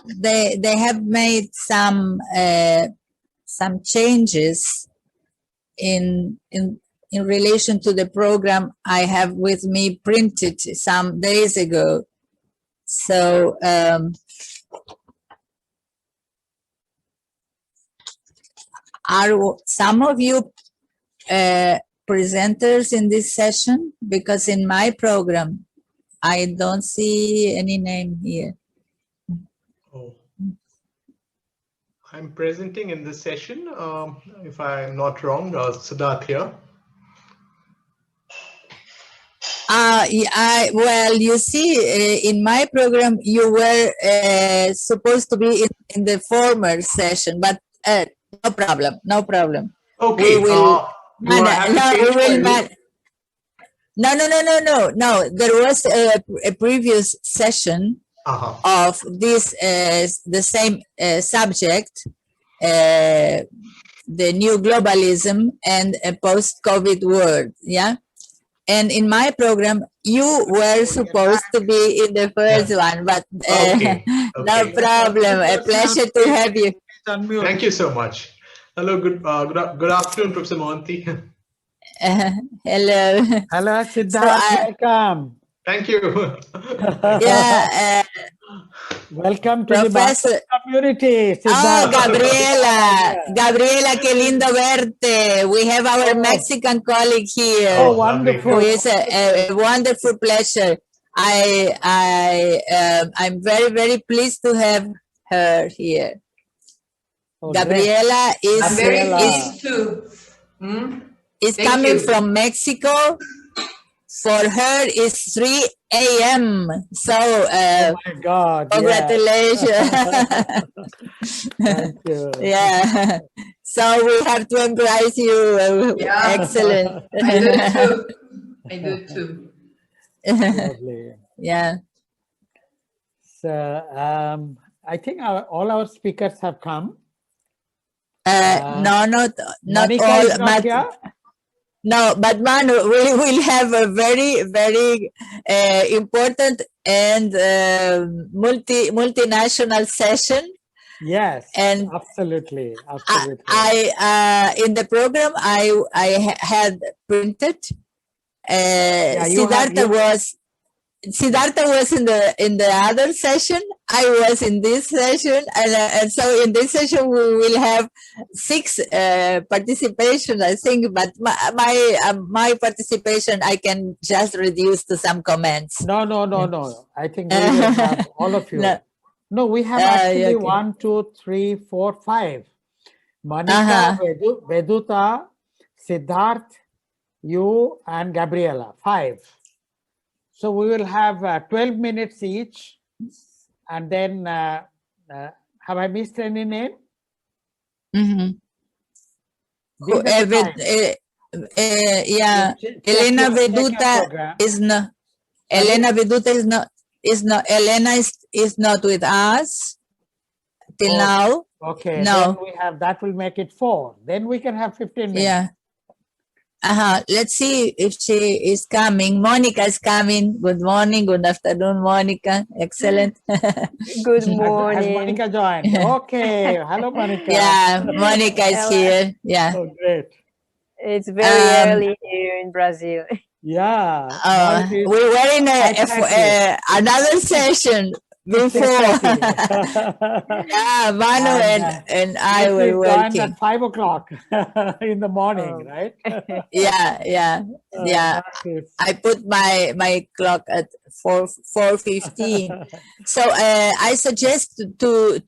they have made some changes in relation to the program I have with me printed some days ago. So are some of you presenters in this session? Because in my program, I don't see any name here. Oh. I'm presenting in this session, if I'm not wrong, Siddharth here. Well, you see, in my program, you were supposed to be in the former session, but no problem, no problem. Okay. We will No. There was a previous session of this the same subject, the new globalism and a post-COVID world. Yeah. And in my program, you were supposed to be in the first one, but Okay. no problem. A pleasure to have you. Thank you so much. Hello, good afternoon, Professor Mohanty. Hello. Hello, Siddharth. Welcome. Thank you. Yeah. Welcome to the community, Siddharth. Oh, Gabriela, qué lindo verte. We have our Mexican colleague here. Oh, wonderful. Who is a wonderful pleasure. I'm very, very pleased to have her here. Oh, Gabriela I'm very pleased too. Is coming from Mexico. For her, it's 3 a.m. So, oh my God! Congratulations! Thank you. Yeah. So we have to embrace you. Yeah. Excellent. I do too. I do too. Lovely. Yeah. So I think all our speakers have come. No, not Monica all. is not here? No, but Manu, we will have a very, very important and multinational session. Yes, and absolutely. I in the program I had printed. Siddhartha was in the other session. I was in this session, and so in this session we will have 6 participation, I think. But my participation I can just reduce to some comments. No. I think we will have all of you. No, we have actually 1, 2, 3, 4, 5. Monica, Veduta, Siddharth, you, and Gabriela. 5. So we will have 12 minutes each, and then have I missed any name? Yeah, Elena Veduta is not. Elena Veduta is not. Elena is not with us till now. Okay. No. Then we have that will make it 4. Then we can have 15 minutes. Yeah. Let's see if she is coming. Monica is coming. Good morning. Good afternoon, Monica. Excellent. Good morning. Has Monica joined? Okay. Hello, Monica. Yeah, Monica is here. Yeah. Oh, great. It's very early here in Brazil. Yeah. We were in another session before. Manu and I were working at 5 o'clock in the morning, right? Yeah. I put my clock at 4:15. So I suggest to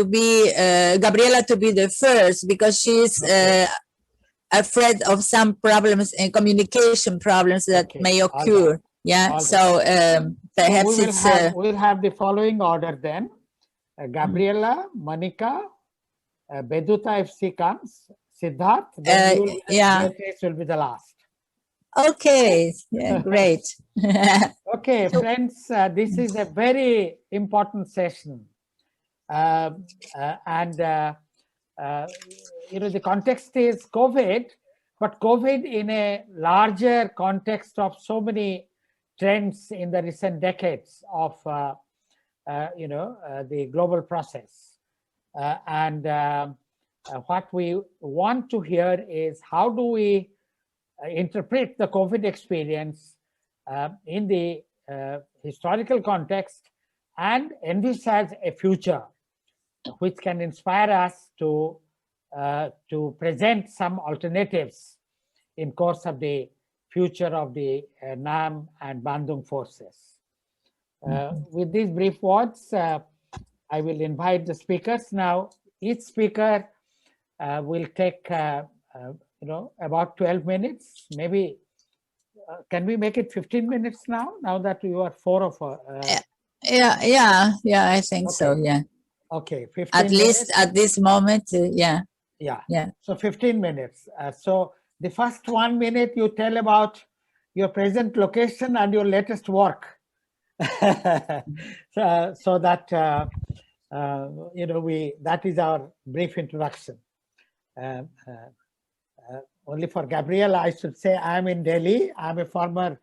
be Gabriela to be the first, because she's afraid of some problems and communication problems that may occur. Yeah, so perhaps we'll have the following order then. Gabriela, Monica, Veduta if she comes, Siddharth, then Beatriz will be the last. Okay, great. Okay, friends, this is a very important session. The context is COVID, but COVID in a larger context of so many trends in the recent decades of the global process. What we want to hear is how do we interpret the COVID experience in the historical context and envisage a future which can inspire us to present some alternatives in course of the future of the NAM and Bandung forces. With these brief words, I will invite the speakers. Now, each speaker will take about 12 minutes. Maybe can we make it 15 minutes now? Now that you are four of us. Yeah. I think okay. so. Yeah. Okay. 15 at minutes. Least at this moment. Yeah. So 15 minutes. So the first 1 minute you tell about your present location and your latest work. so that that is our brief introduction. Only for Gabriela, I should say I'm in Delhi. I'm a former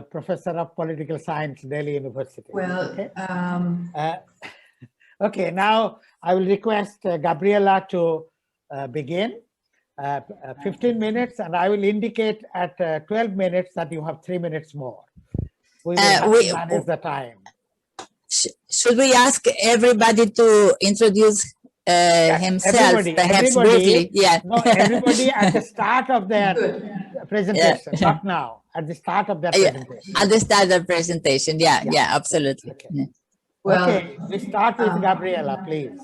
professor of political science, Delhi University. Well, okay. Okay, now I will request Gabriela to begin. 15 minutes, and I will indicate at 12 minutes that you have 3 minutes more. We will have to manage the time. Should we ask everybody to introduce himself, perhaps briefly? Yeah. No, everybody at the start of their presentation, not now, at the start of their presentation. At the start of the presentation, yeah, absolutely. Okay. Yeah. Well, okay, we start with Gabriela, please,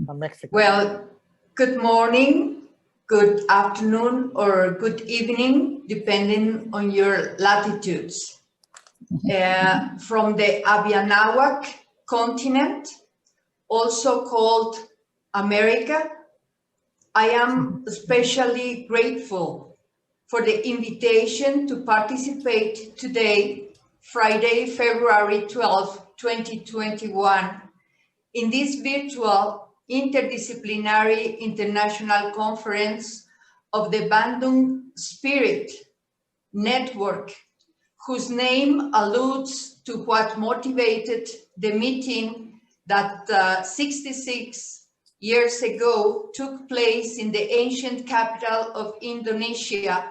from Mexico. Well, good morning, good afternoon, or good evening, depending on your latitudes. From the Abianahuac continent, also called America, I am especially grateful for the invitation to participate today, Friday, February 12, 2021, in this virtual interdisciplinary international conference of the Bandung Spirit Network, whose name alludes to what motivated the meeting that 66 years ago took place in the ancient capital of Indonesia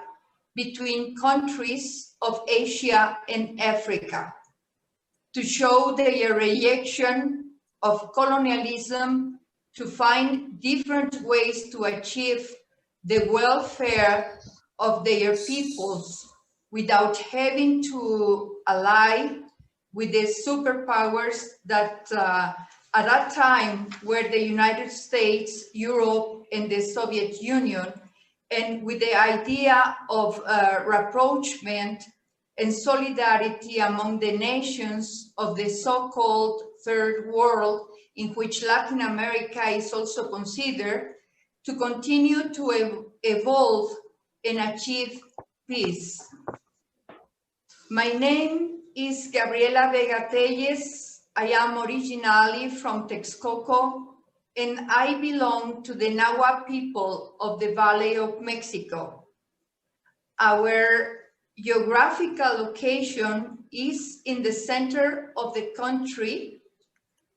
between countries of Asia and Africa, to show their rejection of colonialism, to find different ways to achieve the welfare of their peoples without having to ally with the superpowers that at that time were the United States, Europe, and the Soviet Union, and with the idea of rapprochement and solidarity among the nations of the so-called Third World, in which Latin America is also considered, to continue to evolve and achieve peace. My name is Gabriela Vega Tellez. I am originally from Texcoco, and I belong to the Nahua people of the Valley of Mexico. Our geographical location is in the center of the country,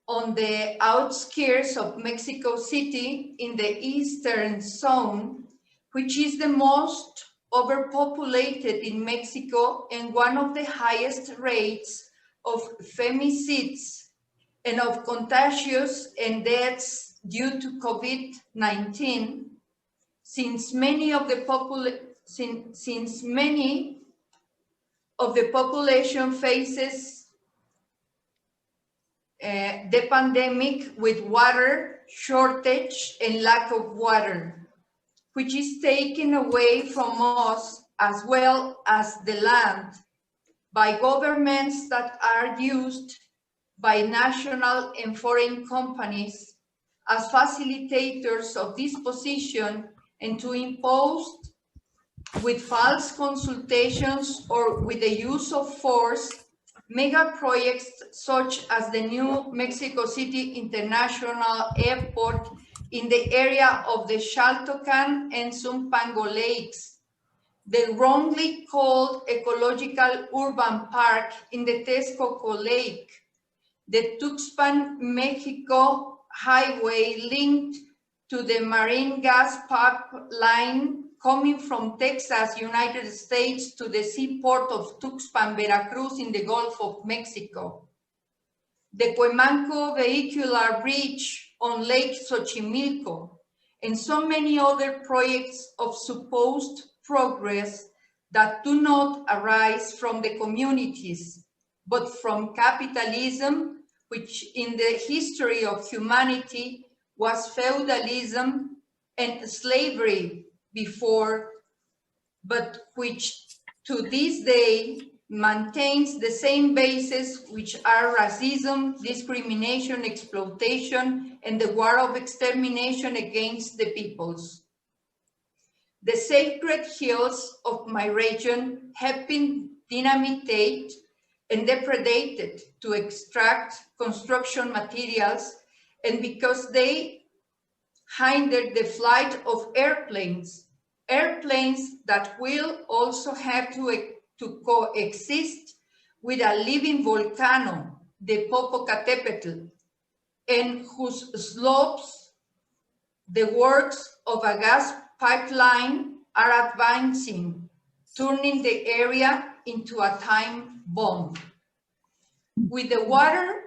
on the outskirts of Mexico City in the eastern zone, which is the most overpopulated in Mexico and one of the highest rates of femicides and of contagious and deaths due to COVID-19, since many of the population faces the pandemic with water shortage and lack of water, which is taken away from us as well as the land by governments that are used by national and foreign companies as facilitators of this position and to impose with false consultations or with the use of force mega projects such as the new Mexico City International Airport in the area of the Xaltocan and Zumpango lakes, the wrongly called Ecological Urban Park in the Texcoco Lake, the Tuxpan-Mexico highway linked to the marine gas pipeline coming from Texas, United States to the seaport of Tuxpan, Veracruz in the Gulf of Mexico. The Cuemanco vehicular bridge on Lake Xochimilco, and so many other projects of supposed progress that do not arise from the communities, but from capitalism, which in the history of humanity was feudalism and slavery before, but which to this day maintains the same bases, which are racism, discrimination, exploitation, and the war of extermination against the peoples. The sacred hills of my region have been dynamited and depredated to extract construction materials, and because they hindered the flight of airplanes that will also have to coexist with a living volcano, the Popocatépetl, and whose slopes the works of a gas pipeline are advancing, turning the area into a time bomb. With the water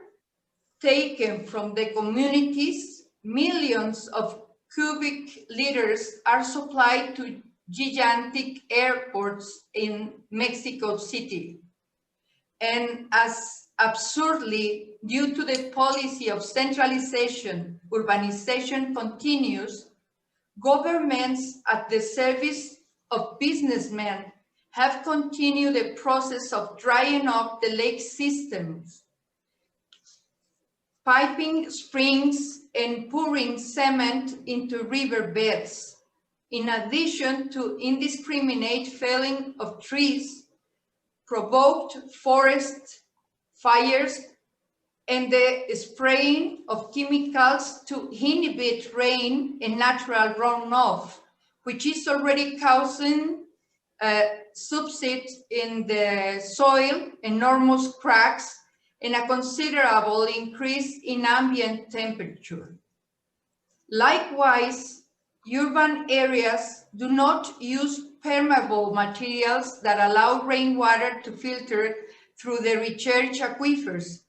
taken from the communities, millions of cubic liters are supplied to gigantic airports in Mexico City. And as absurdly, due to the policy of centralization, urbanization continues, governments at the service of businessmen have continued the process of drying up the lake systems, piping springs and pouring cement into riverbeds, in addition to indiscriminate felling of trees, provoked forest fires, and the spraying of chemicals to inhibit rain and natural runoff, which is already causing subside in the soil, enormous cracks, and a considerable increase in ambient temperature. Likewise, urban areas do not use permeable materials that allow rainwater to filter through the recharge aquifers,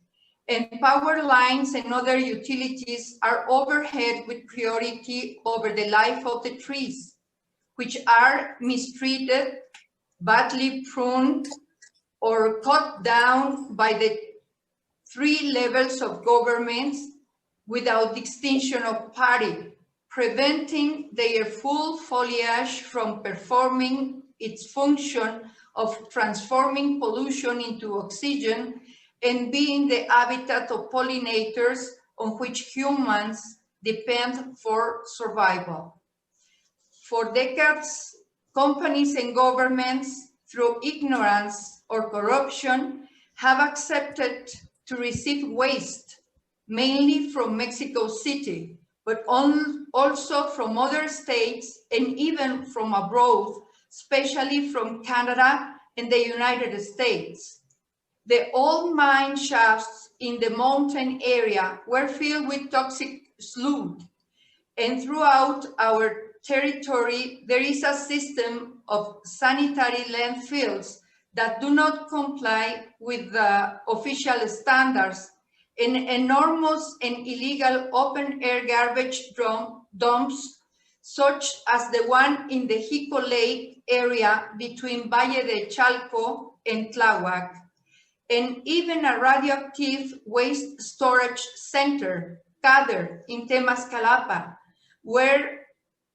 and power lines and other utilities are overhead with priority over the life of the trees, which are mistreated, badly pruned, or cut down by the three levels of governments without distinction of party, preventing their full foliage from performing its function of transforming pollution into oxygen and being the habitat of pollinators on which humans depend for survival. For decades, companies and governments, through ignorance or corruption, have accepted to receive waste, mainly from Mexico City, but also from other states and even from abroad, especially from Canada and the United States. The old mine shafts in the mountain area were filled with toxic sludge, and throughout our territory, there is a system of sanitary landfills that do not comply with the official standards, and enormous and illegal open-air garbage dumps, such as the one in the Jico Lake area between Valle de Chalco and Tláhuac, and even a radioactive waste storage center, CADER, in Temascalapa, where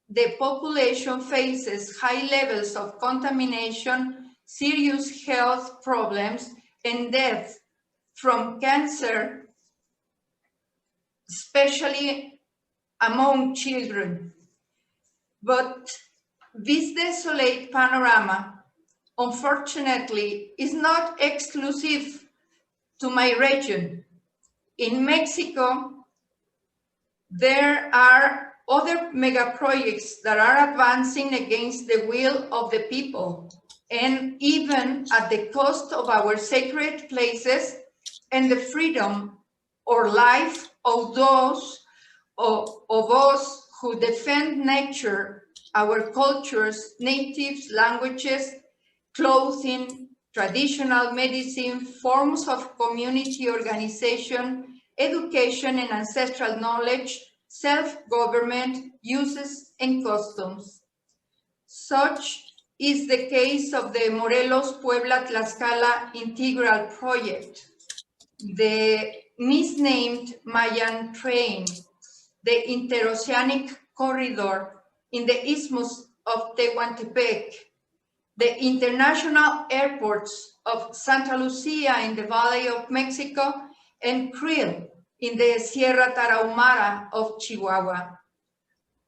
the population faces high levels of contamination, serious health problems, and death from cancer, especially among children. But this desolate panorama, unfortunately, is not exclusive to my region. In Mexico, there are other mega projects that are advancing against the will of the people, and even at the cost of our sacred places and the freedom or life of those of us who defend nature, our cultures, natives, languages, clothing, traditional medicine, forms of community organization, education and ancestral knowledge, self-government, uses and customs. Such is the case of the Morelos-Puebla-Tlaxcala Integral Project, the misnamed Mayan Train, the Interoceanic Corridor in the Isthmus of Tehuantepec, the international airports of Santa Lucia in the Valley of Mexico and Krill in the Sierra Tarahumara of Chihuahua.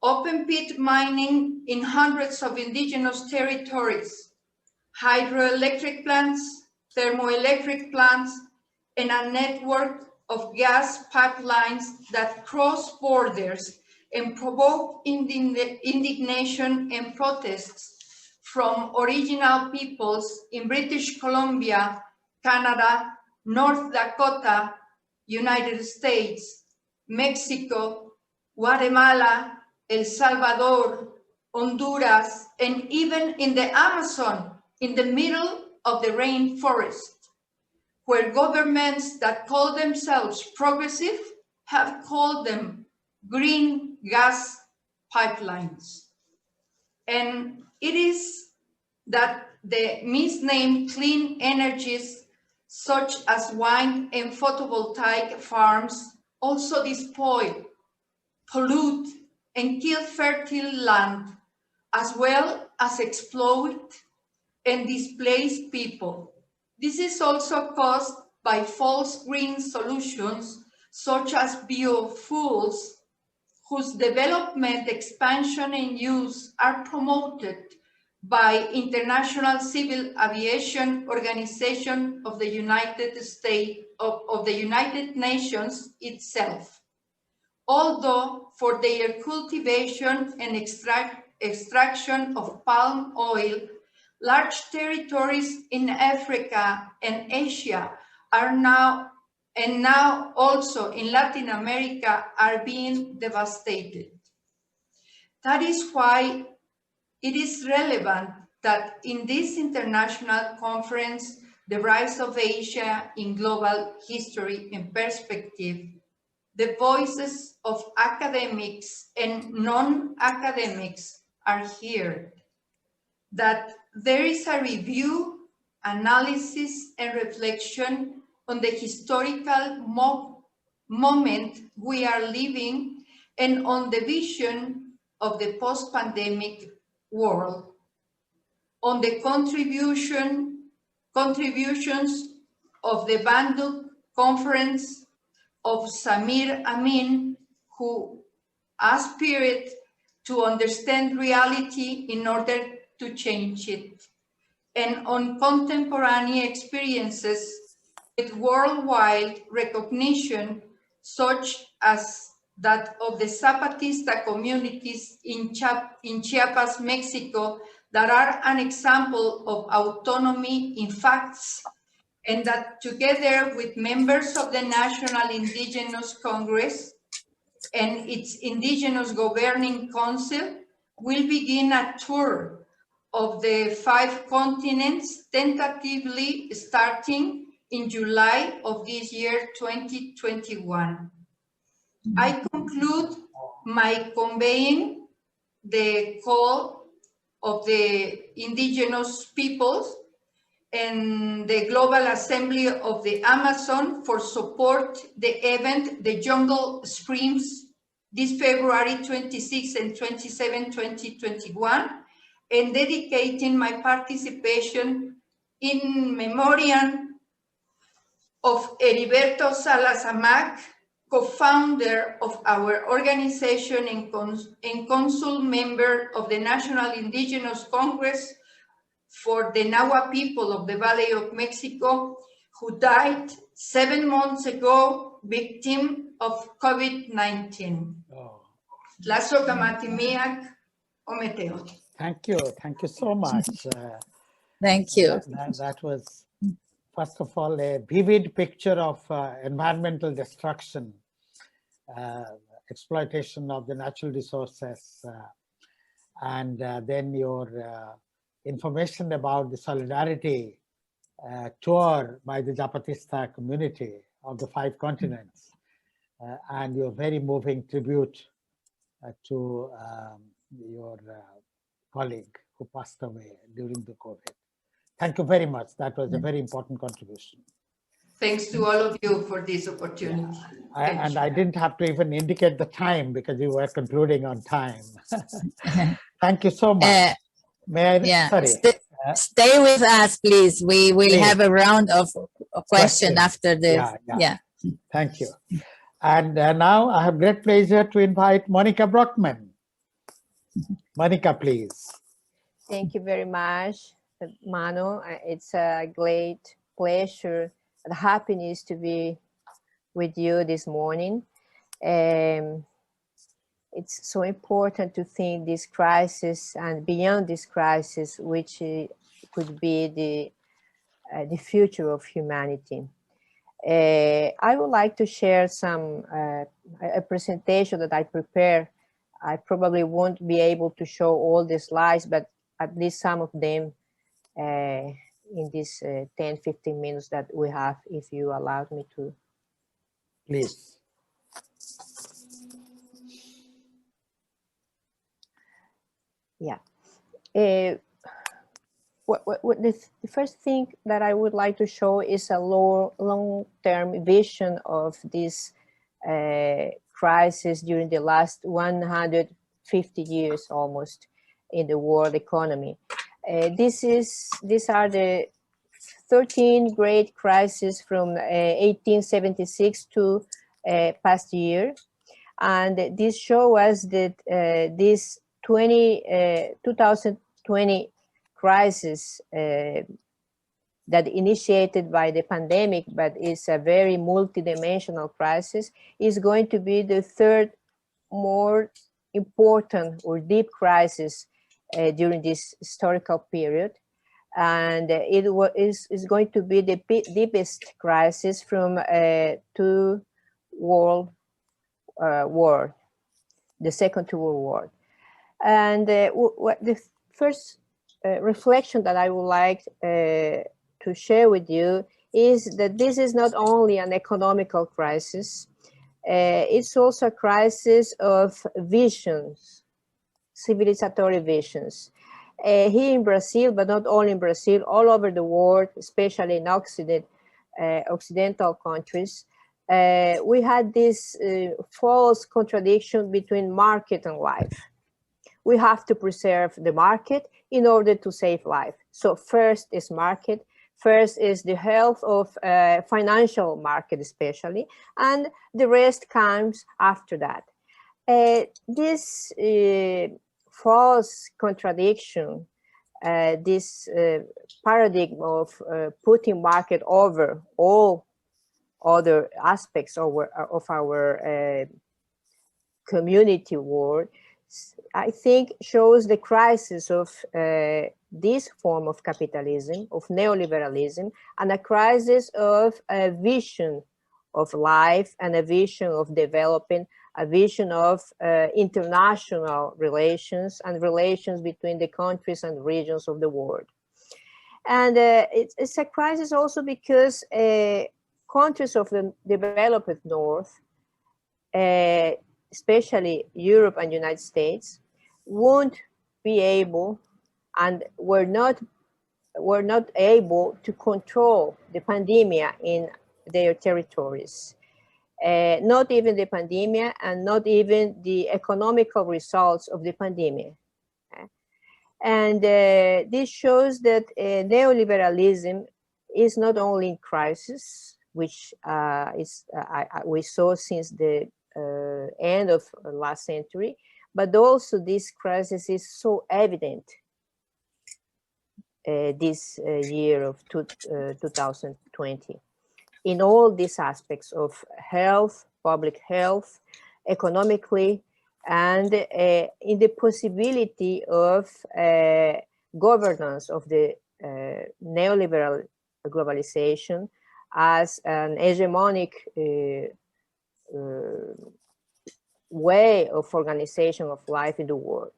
Open pit mining in hundreds of indigenous territories, hydroelectric plants, thermoelectric plants, and a network of gas pipelines that cross borders and provoke indignation and protests from original peoples in British Columbia, Canada, North Dakota, United States, Mexico, Guatemala, El Salvador, Honduras, and even in the Amazon, in the middle of the rainforest, where governments that call themselves progressive have called them green gas pipelines. And it is that the misnamed clean energies, such as wind and photovoltaic farms, also despoil, pollute, and kill fertile land, as well as exploit and displace people. This is also caused by false green solutions, such as biofuels, whose development, expansion, and use are promoted by International Civil Aviation Organization of the United States, of the United Nations itself. Although for their cultivation and extraction of palm oil, large territories in Africa and Asia are now also in Latin America are being devastated. That is why it is relevant that in this international conference, The Rise of Asia in Global History and Perspective, the voices of academics and non-academics are heard, that there is a review, analysis, and reflection on the historical moment we are living and on the vision of the post-pandemic world, on the contributions of the Bandung Conference of Samir Amin, who aspired to understand reality in order to change it, and on contemporary experiences with worldwide recognition, such as that of the Zapatista communities in Chiapas, Mexico, that are an example of autonomy in facts, and that together with members of the National Indigenous Congress and its Indigenous Governing Council will begin a tour of the 5 continents, tentatively starting in July of this year, 2021. I conclude my conveying the call of the indigenous peoples and the Global Assembly of the Amazon for support the event, the Jungle Screams, this February 26 and 27, 2021, and dedicating my participation in memoriam of Heriberto Salas Amac, co-founder of our organization and consul member of the National Indigenous Congress for the Nahua people of the Valley of Mexico, who died 7 months ago, victim of COVID-19. Thank you so much. Thank you. That was first of all, a vivid picture of environmental destruction, exploitation of the natural resources, and then your information about the solidarity tour by the Zapatista community of the 5 continents, and your very moving tribute to your colleague who passed away during the COVID. Thank you very much. That was a very important contribution. Thanks to all of you for this opportunity. Yeah. And I didn't have to even indicate the time because you were concluding on time. Thank you so much. Sorry. Stay with us, please. We will have a round of questions after this. Yeah. Thank you. And now I have great pleasure to invite Monica Bruckmann. Monica, please. Thank you very much, Manu. It's a great pleasure and happiness to be with you this morning. It's so important to think this crisis and beyond this crisis, which could be the future of humanity. I would like to share a presentation that I prepared. I probably won't be able to show all the slides, but at least some of them in these 10-15 minutes that we have, if you allowed me to. Please. Yeah. The first thing that I would like to show is a long-term vision of this crisis during the last 150 years almost in the world economy. These are the 13 great crises from 1876 to past year, and this shows us that this 2020 crisis that initiated by the pandemic, but is a very multidimensional crisis, is going to be the third more important or deep crisis during this historical period. And it is going to be the deepest crisis from two world war, the Second World War. And the first reflection that I would like to share with you is that this is not only an economical crisis, it's also a crisis of visions, civilizatory visions. Here in Brazil, but not only in Brazil, all over the world, especially in Occidental countries, we had this false contradiction between market and life. We have to preserve the market in order to save life. So first is market, first is the health of financial market especially, and the rest comes after that. This false contradiction, this paradigm of putting market over all other aspects of our community world, I think shows the crisis of this form of capitalism, of neoliberalism, and a crisis of a vision of life and a vision of developing, a vision of international relations and relations between the countries and regions of the world. And it's a crisis also because countries of the developed North, especially Europe and United States, won't be able and were not able to control the pandemic in their territories. Not even the pandemic and not even the economical results of the pandemic. And this shows that neoliberalism is not only in crisis, which we saw since the end of last century, but also this crisis is so evident this year of 2020 in all these aspects of health, public health, economically, and in the possibility of governance of the neoliberal globalization as an hegemonic way of organization of life in the world.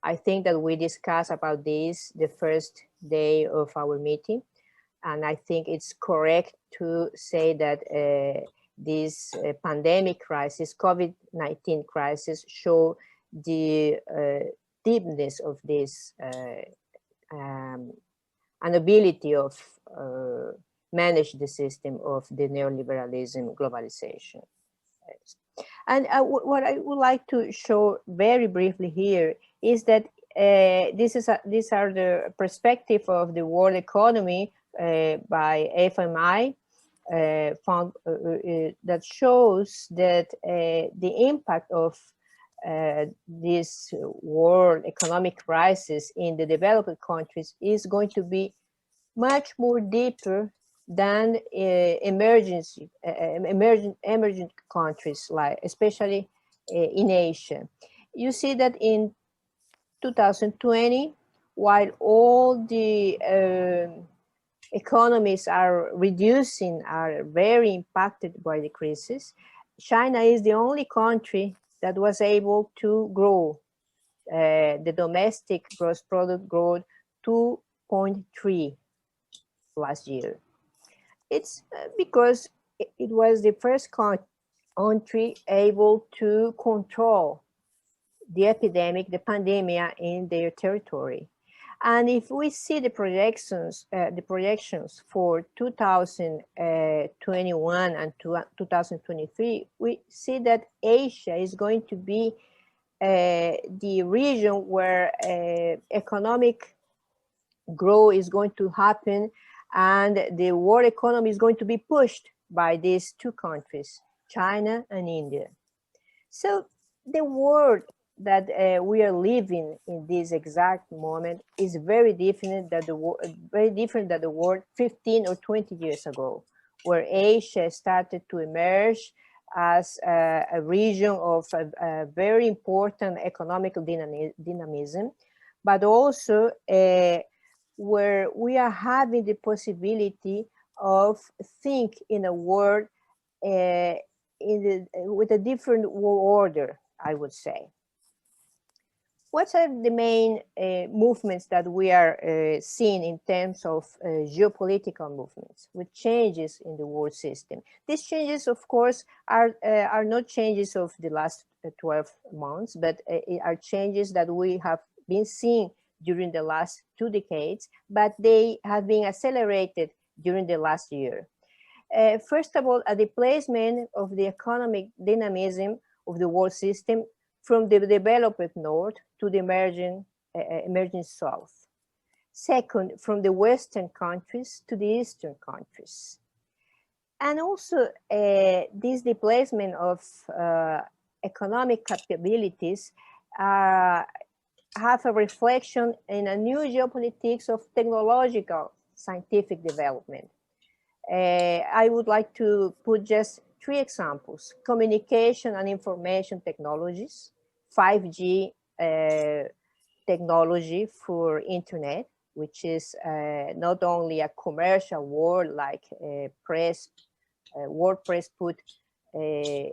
I think that we discussed about this the first day of our meeting, and I think it's correct to say that this pandemic crisis, COVID-19 crisis, show the deepness of this inability of manage the system of the neoliberalism globalization. And what I would like to show very briefly here is that these are the perspective of the world economy by FMI found that shows that the impact of this world economic crisis in the developed countries is going to be much more deeper than emergent countries, like especially in Asia. You see that in 2020, while all the economies are reducing, are very impacted by the crisis, China is the only country that was able to grow the domestic gross product growth 2.3 last year. It's because it was the first country able to control the epidemic, the pandemic in their territory. And if we see the projections for 2021 and 2023, we see that Asia is going to be the region where economic growth is going to happen, and the world economy is going to be pushed by these two countries, China and India. So the world that we are living in this exact moment is very different than the world 15 or 20 years ago, where Asia started to emerge as a region of a very important economic dynamism, but also where we are having the possibility of think in a world with a different world order, I would say. What are the main movements that we are seeing in terms of geopolitical movements with changes in the world system? These changes, of course, are not changes of the last 12 months, but are changes that we have been seeing during the last 2 decades, but they have been accelerated during the last year. First of all, a displacement of the economic dynamism of the world system from the developed north to the emerging south. Second, from the Western countries to the Eastern countries. And also this displacement of economic capabilities have a reflection in a new geopolitics of technological scientific development. I would like to put just 3 examples: communication and information technologies, 5G technology for internet, which is not only a commercial word like WordPress put in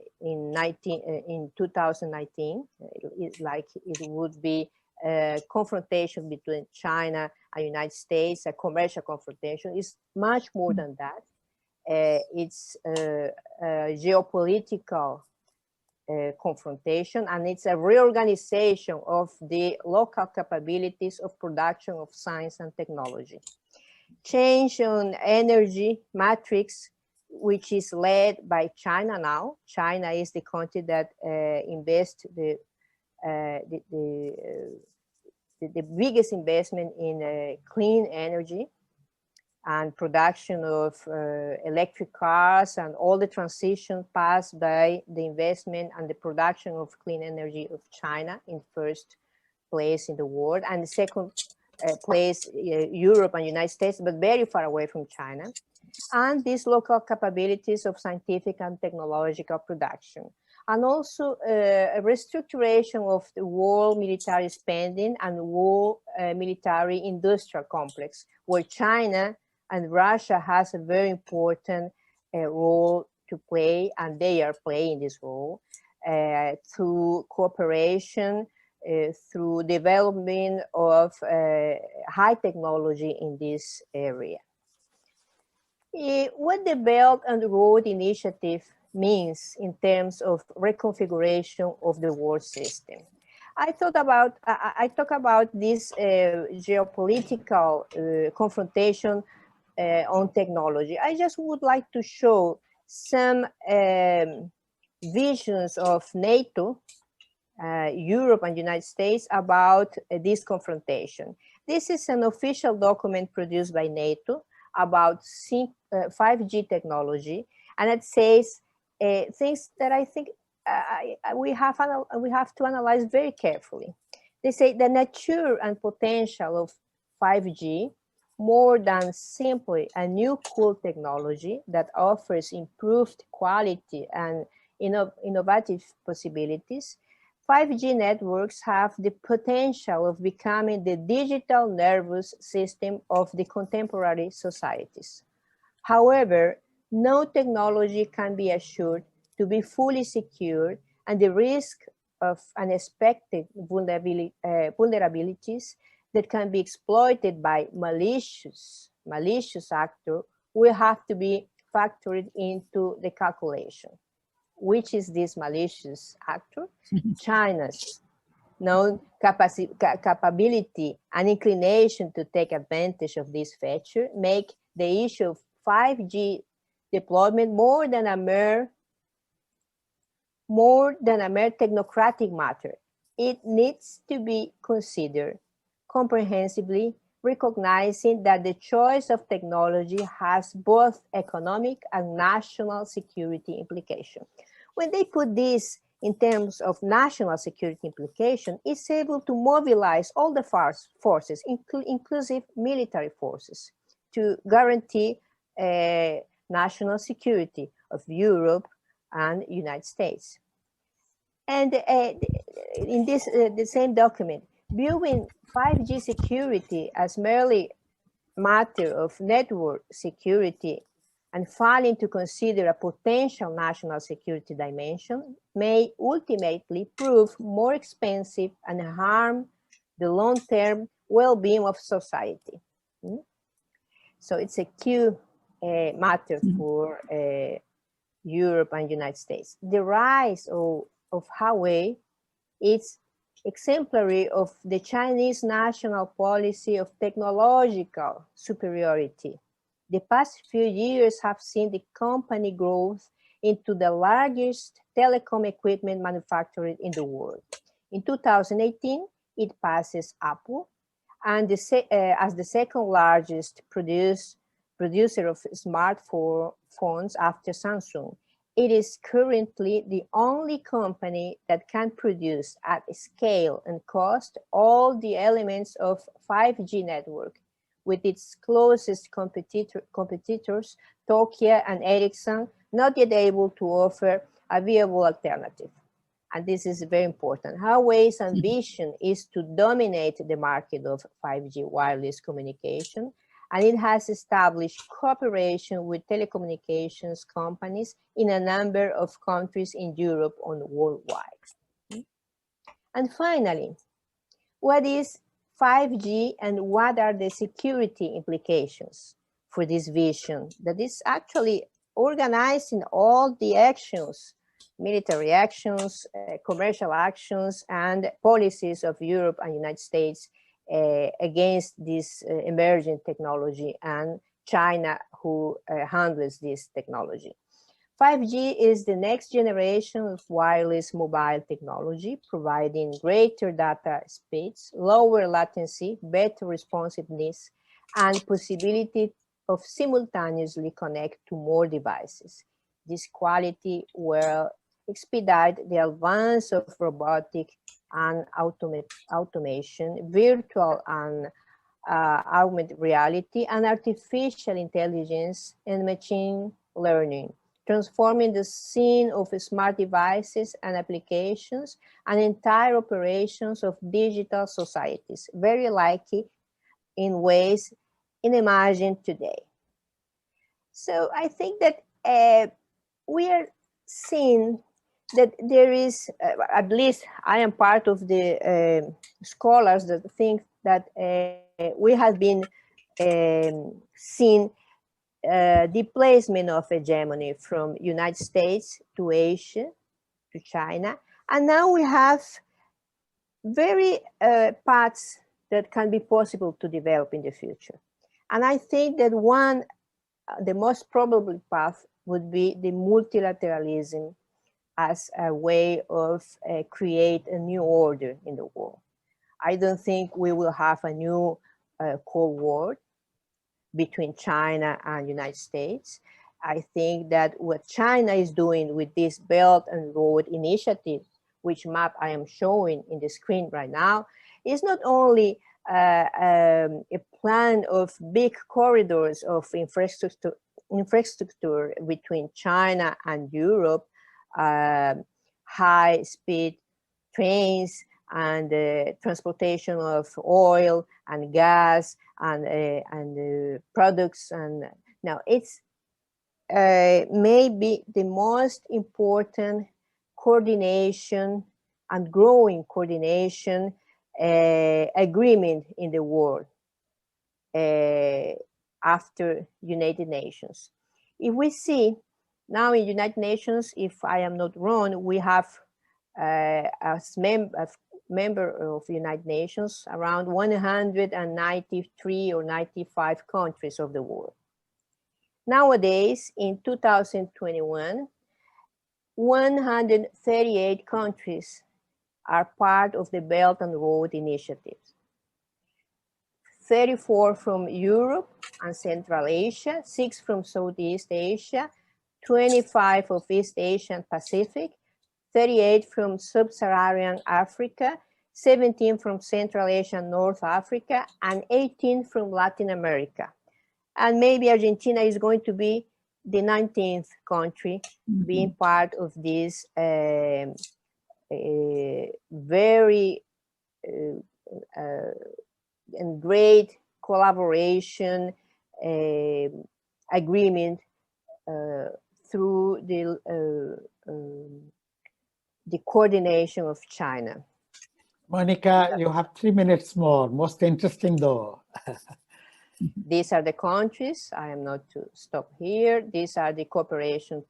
2019, like it would be a confrontation between China and United States, a commercial confrontation. Is much more than that. It's a geopolitical confrontation, and it's a reorganization of the local capabilities of production of science and technology. Change on energy matrix, which is led by China now. China is the country that invests the biggest investment in clean energy and production of electric cars, and all the transition passed by the investment and the production of clean energy of China in first place in the world, and the second place Europe and United States, but very far away from China. And these local capabilities of scientific and technological production. And also a restructuration of the world military spending and world military industrial complex, where China and Russia has a very important role to play, and they are playing this role through cooperation, through development of high technology in this area. What the Belt and Road Initiative means in terms of reconfiguration of the world system. I talk about this geopolitical confrontation on technology. I just would like to show some visions of NATO, Europe and United States about this confrontation. This is an official document produced by NATO about 5G technology, and it says things that I think we have to analyze very carefully. They say the nature and potential of 5G, more than simply a new cool technology that offers improved quality and innovative possibilities, 5G networks have the potential of becoming the digital nervous system of the contemporary societies. However, no technology can be assured to be fully secure, and the risk of unexpected vulnerabilities that can be exploited by malicious actors will have to be factored into the calculation. Which is this malicious actor? China's known capability and inclination to take advantage of this feature make the issue of 5G deployment more than a mere technocratic matter. It needs to be considered comprehensively, recognizing that the choice of technology has both economic and national security implications. When they put this in terms of national security implication, it's able to mobilize all the forces, inclusive military forces, to guarantee national security of Europe and United States. And in this the same document, viewing 5G security as merely matter of network security and failing to consider a potential national security dimension may ultimately prove more expensive and harm the long-term well-being of society. So it's a key matter for Europe and United States. The rise of Huawei is exemplary of the Chinese national policy of technological superiority. The past few years have seen the company growth into the largest telecom equipment manufacturer in the world. In 2018, it passes Apple and as the second largest producer of smartphones after Samsung. It is currently the only company that can produce at scale and cost all the elements of 5G network, with its closest competitors, Nokia and Ericsson, not yet able to offer a viable alternative. And this is very important. Huawei's ambition is to dominate the market of 5G wireless communication, and it has established cooperation with telecommunications companies in a number of countries in Europe and worldwide. And finally, what is 5G and what are the security implications for this vision that is actually organizing all the actions, military actions, commercial actions, and policies of Europe and United States against this emerging technology, and China who handles this technology. 5G is the next generation of wireless mobile technology, providing greater data speeds, lower latency, better responsiveness, and possibility of simultaneously connect to more devices. This quality will expedite the advance of robotic and automation, virtual and augmented reality, and artificial intelligence and machine learning, transforming the scene of smart devices and applications and entire operations of digital societies, very likely in ways unimagined today. So I think that we are seeing that there is, at least I am part of the scholars that think that we have been seeing displacement of hegemony from United States to Asia, to China. And now we have very paths that can be possible to develop in the future. And I think that the most probable path would be the multilateralism as a way of create a new order in the world. I don't think we will have a new Cold War between China and United States. I think that what China is doing with this Belt and Road Initiative, which map I am showing in the screen right now, is not only a plan of big corridors of infrastructure between China and Europe, high-speed trains and transportation of oil and gas and products. And now it's maybe the most important coordination and growing coordination agreement in the world after United Nations. If we see now in United Nations, if I am not wrong, we have as member of United Nations around 193 or 95 countries of the world. Nowadays, in 2021, 138 countries are part of the Belt and Road Initiative. 34 from Europe and Central Asia, 6 from Southeast Asia, 25 of East Asia and Pacific, 38 from Sub-Saharan Africa, 17 from Central Asia and North Africa, and 18 from Latin America. And maybe Argentina is going to be the 19th country being part of this very and great collaboration agreement through the coordination of China. Monica, you have 3 minutes more. Most interesting though. These are the countries. I am not to stop here. These are the cooperation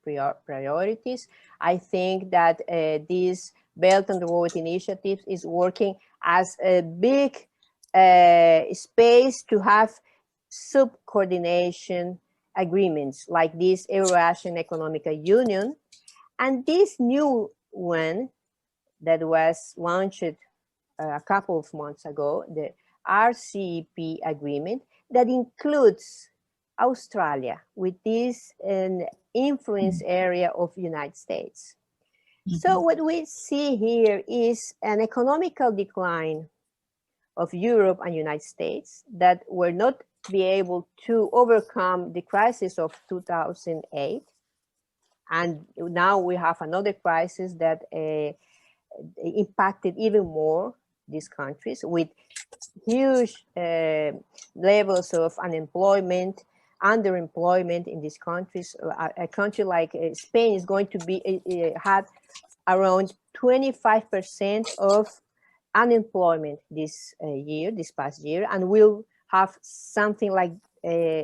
priorities. I think that this Belt and Road Initiative is working as a big space to have sub-coordination agreements like this Euro-Asian Economic Union. And this new one that was launched a couple of months ago, the RCEP agreement, that includes Australia with this influence area of United States. So what we see here is an economical decline of Europe and United States that were not be able to overcome the crisis of 2008. And now we have another crisis that impacted even more these countries with huge levels of unemployment, underemployment in these countries. A country like Spain is going to be had around 25% of unemployment this past year, and will have something like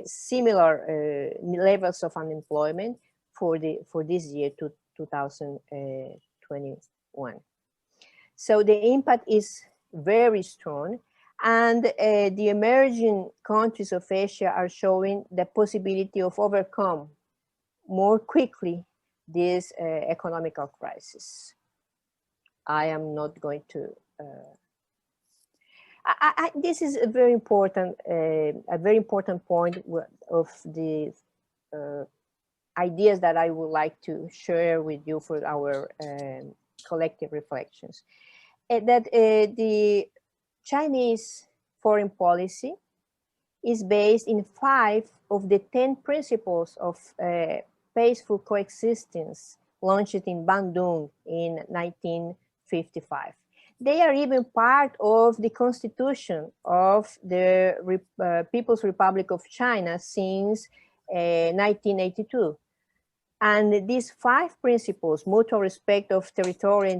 similar levels of unemployment for this year, 2021. So the impact is very strong, and the emerging countries of Asia are showing the possibility of overcome more quickly this economical crisis. I am not going to. This is a very important point of the ideas that I would like to share with you for our collective reflections. That the Chinese foreign policy is based in 5 of the 10 principles of peaceful coexistence launched in Bandung in 1955. They are even part of the constitution of the People's Republic of China since 1982. And these 5 principles: mutual respect of territorial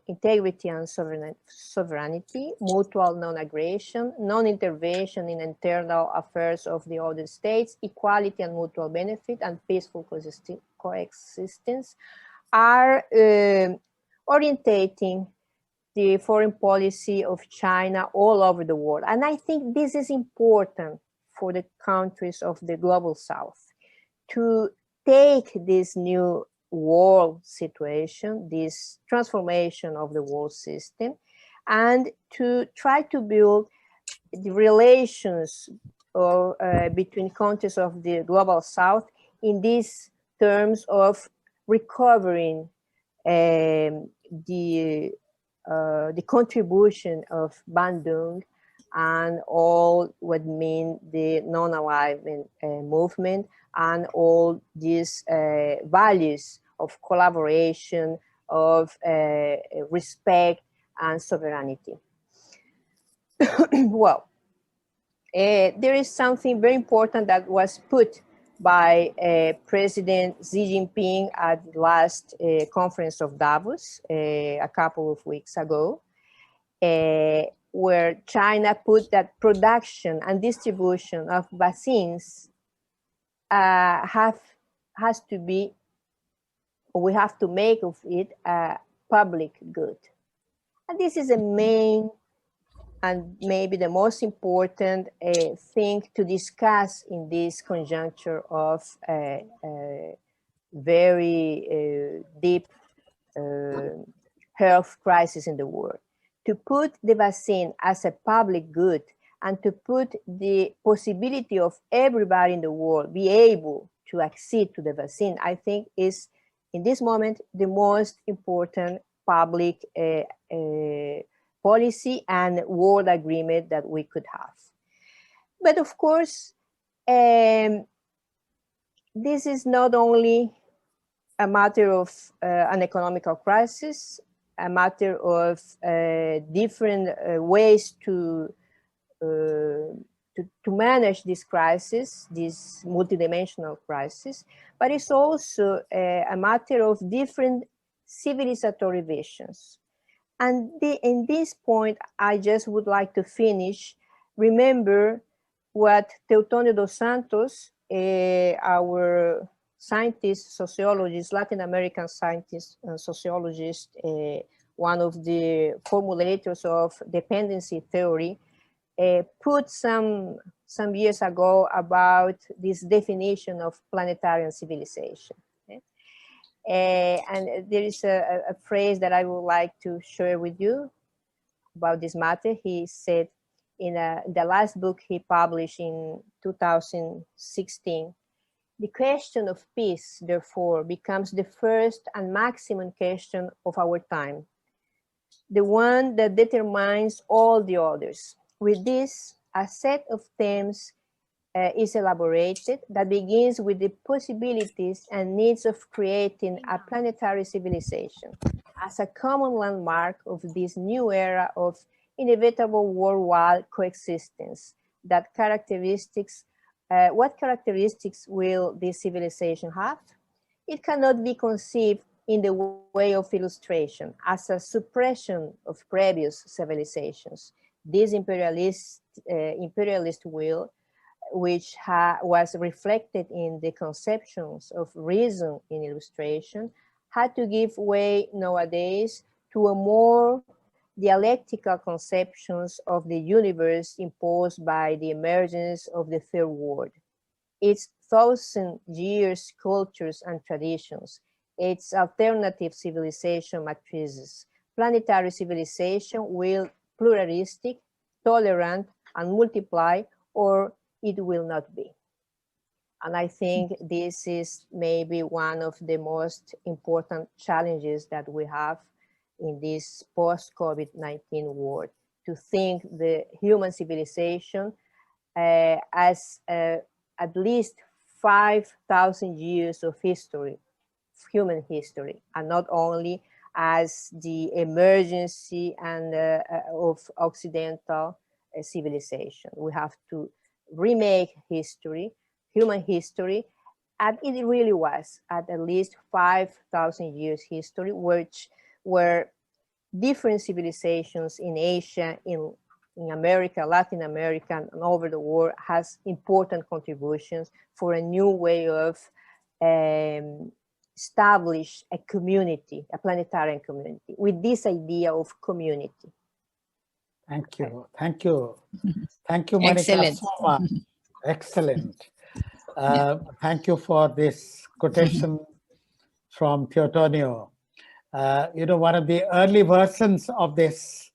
integrity and sovereignty, mutual non-aggression, non-intervention in internal affairs of the other states, equality and mutual benefit, and peaceful coexistence, are orientating the foreign policy of China all over the world. And I think this is important for the countries of the Global South to take this new world situation, this transformation of the world system, and to try to build the relations between countries of the Global South in these terms of recovering the contribution of Bandung and all what mean the non-alignment movement, and all these values of collaboration, of respect and sovereignty. Well, there is something very important that was put by President Xi Jinping at the last conference of Davos a couple of weeks ago, where China put that production and distribution of vaccines has to be, we have to make of it a public good. And this is a main and maybe the most important thing to discuss in this conjuncture of very deep health crisis in the world. To put the vaccine as a public good and to put the possibility of everybody in the world be able to accede to the vaccine, I think is, in this moment, the most important public policy and world agreement that we could have. But of course, this is not only a matter of an economical crisis, a matter of different ways to manage this crisis, this multidimensional crisis, but it's also a matter of different civilizatory visions. And in this point, I just would like to finish. Remember what Teotonio dos Santos, our scientist, sociologist, Latin American scientist and sociologist, one of the formulators of dependency theory, put some years ago about this definition of planetary civilization. And there is a phrase that I would like to share with you about this matter. He said in the last book he published in 2016, the question of peace, therefore, becomes the first and maximum question of our time, the one that determines all the others. With this, a set of themes is elaborated that begins with the possibilities and needs of creating a planetary civilization as a common landmark of this new era of inevitable worldwide coexistence. What characteristics will this civilization have? It cannot be conceived in the way of illustration as a suppression of previous civilizations. This imperialist will, which was reflected in the conceptions of reason in illustration, had to give way nowadays to a more dialectical conceptions of the universe imposed by the emergence of the third world, its 1,000 years cultures and traditions, its alternative civilization matrices. Planetary civilization will pluralistic, tolerant, and multiply, or it will not be. And I think this is maybe one of the most important challenges that we have in this post-COVID-19 world, to think the human civilization as at least 5,000 years of history, human history, and not only as the emergency and of Occidental civilization. We have to remake history. human history, and it really was at least 5,000 years history, where different civilizations in Asia, in America, Latin America, and over the world has important contributions for a new way of establish a community, a planetary community, with this idea of community. Thank you. Thank you. Thank you, Monica, Excellent. so much. Excellent. Thank you for this quotation from Teotonio. You know, one of the early versions of this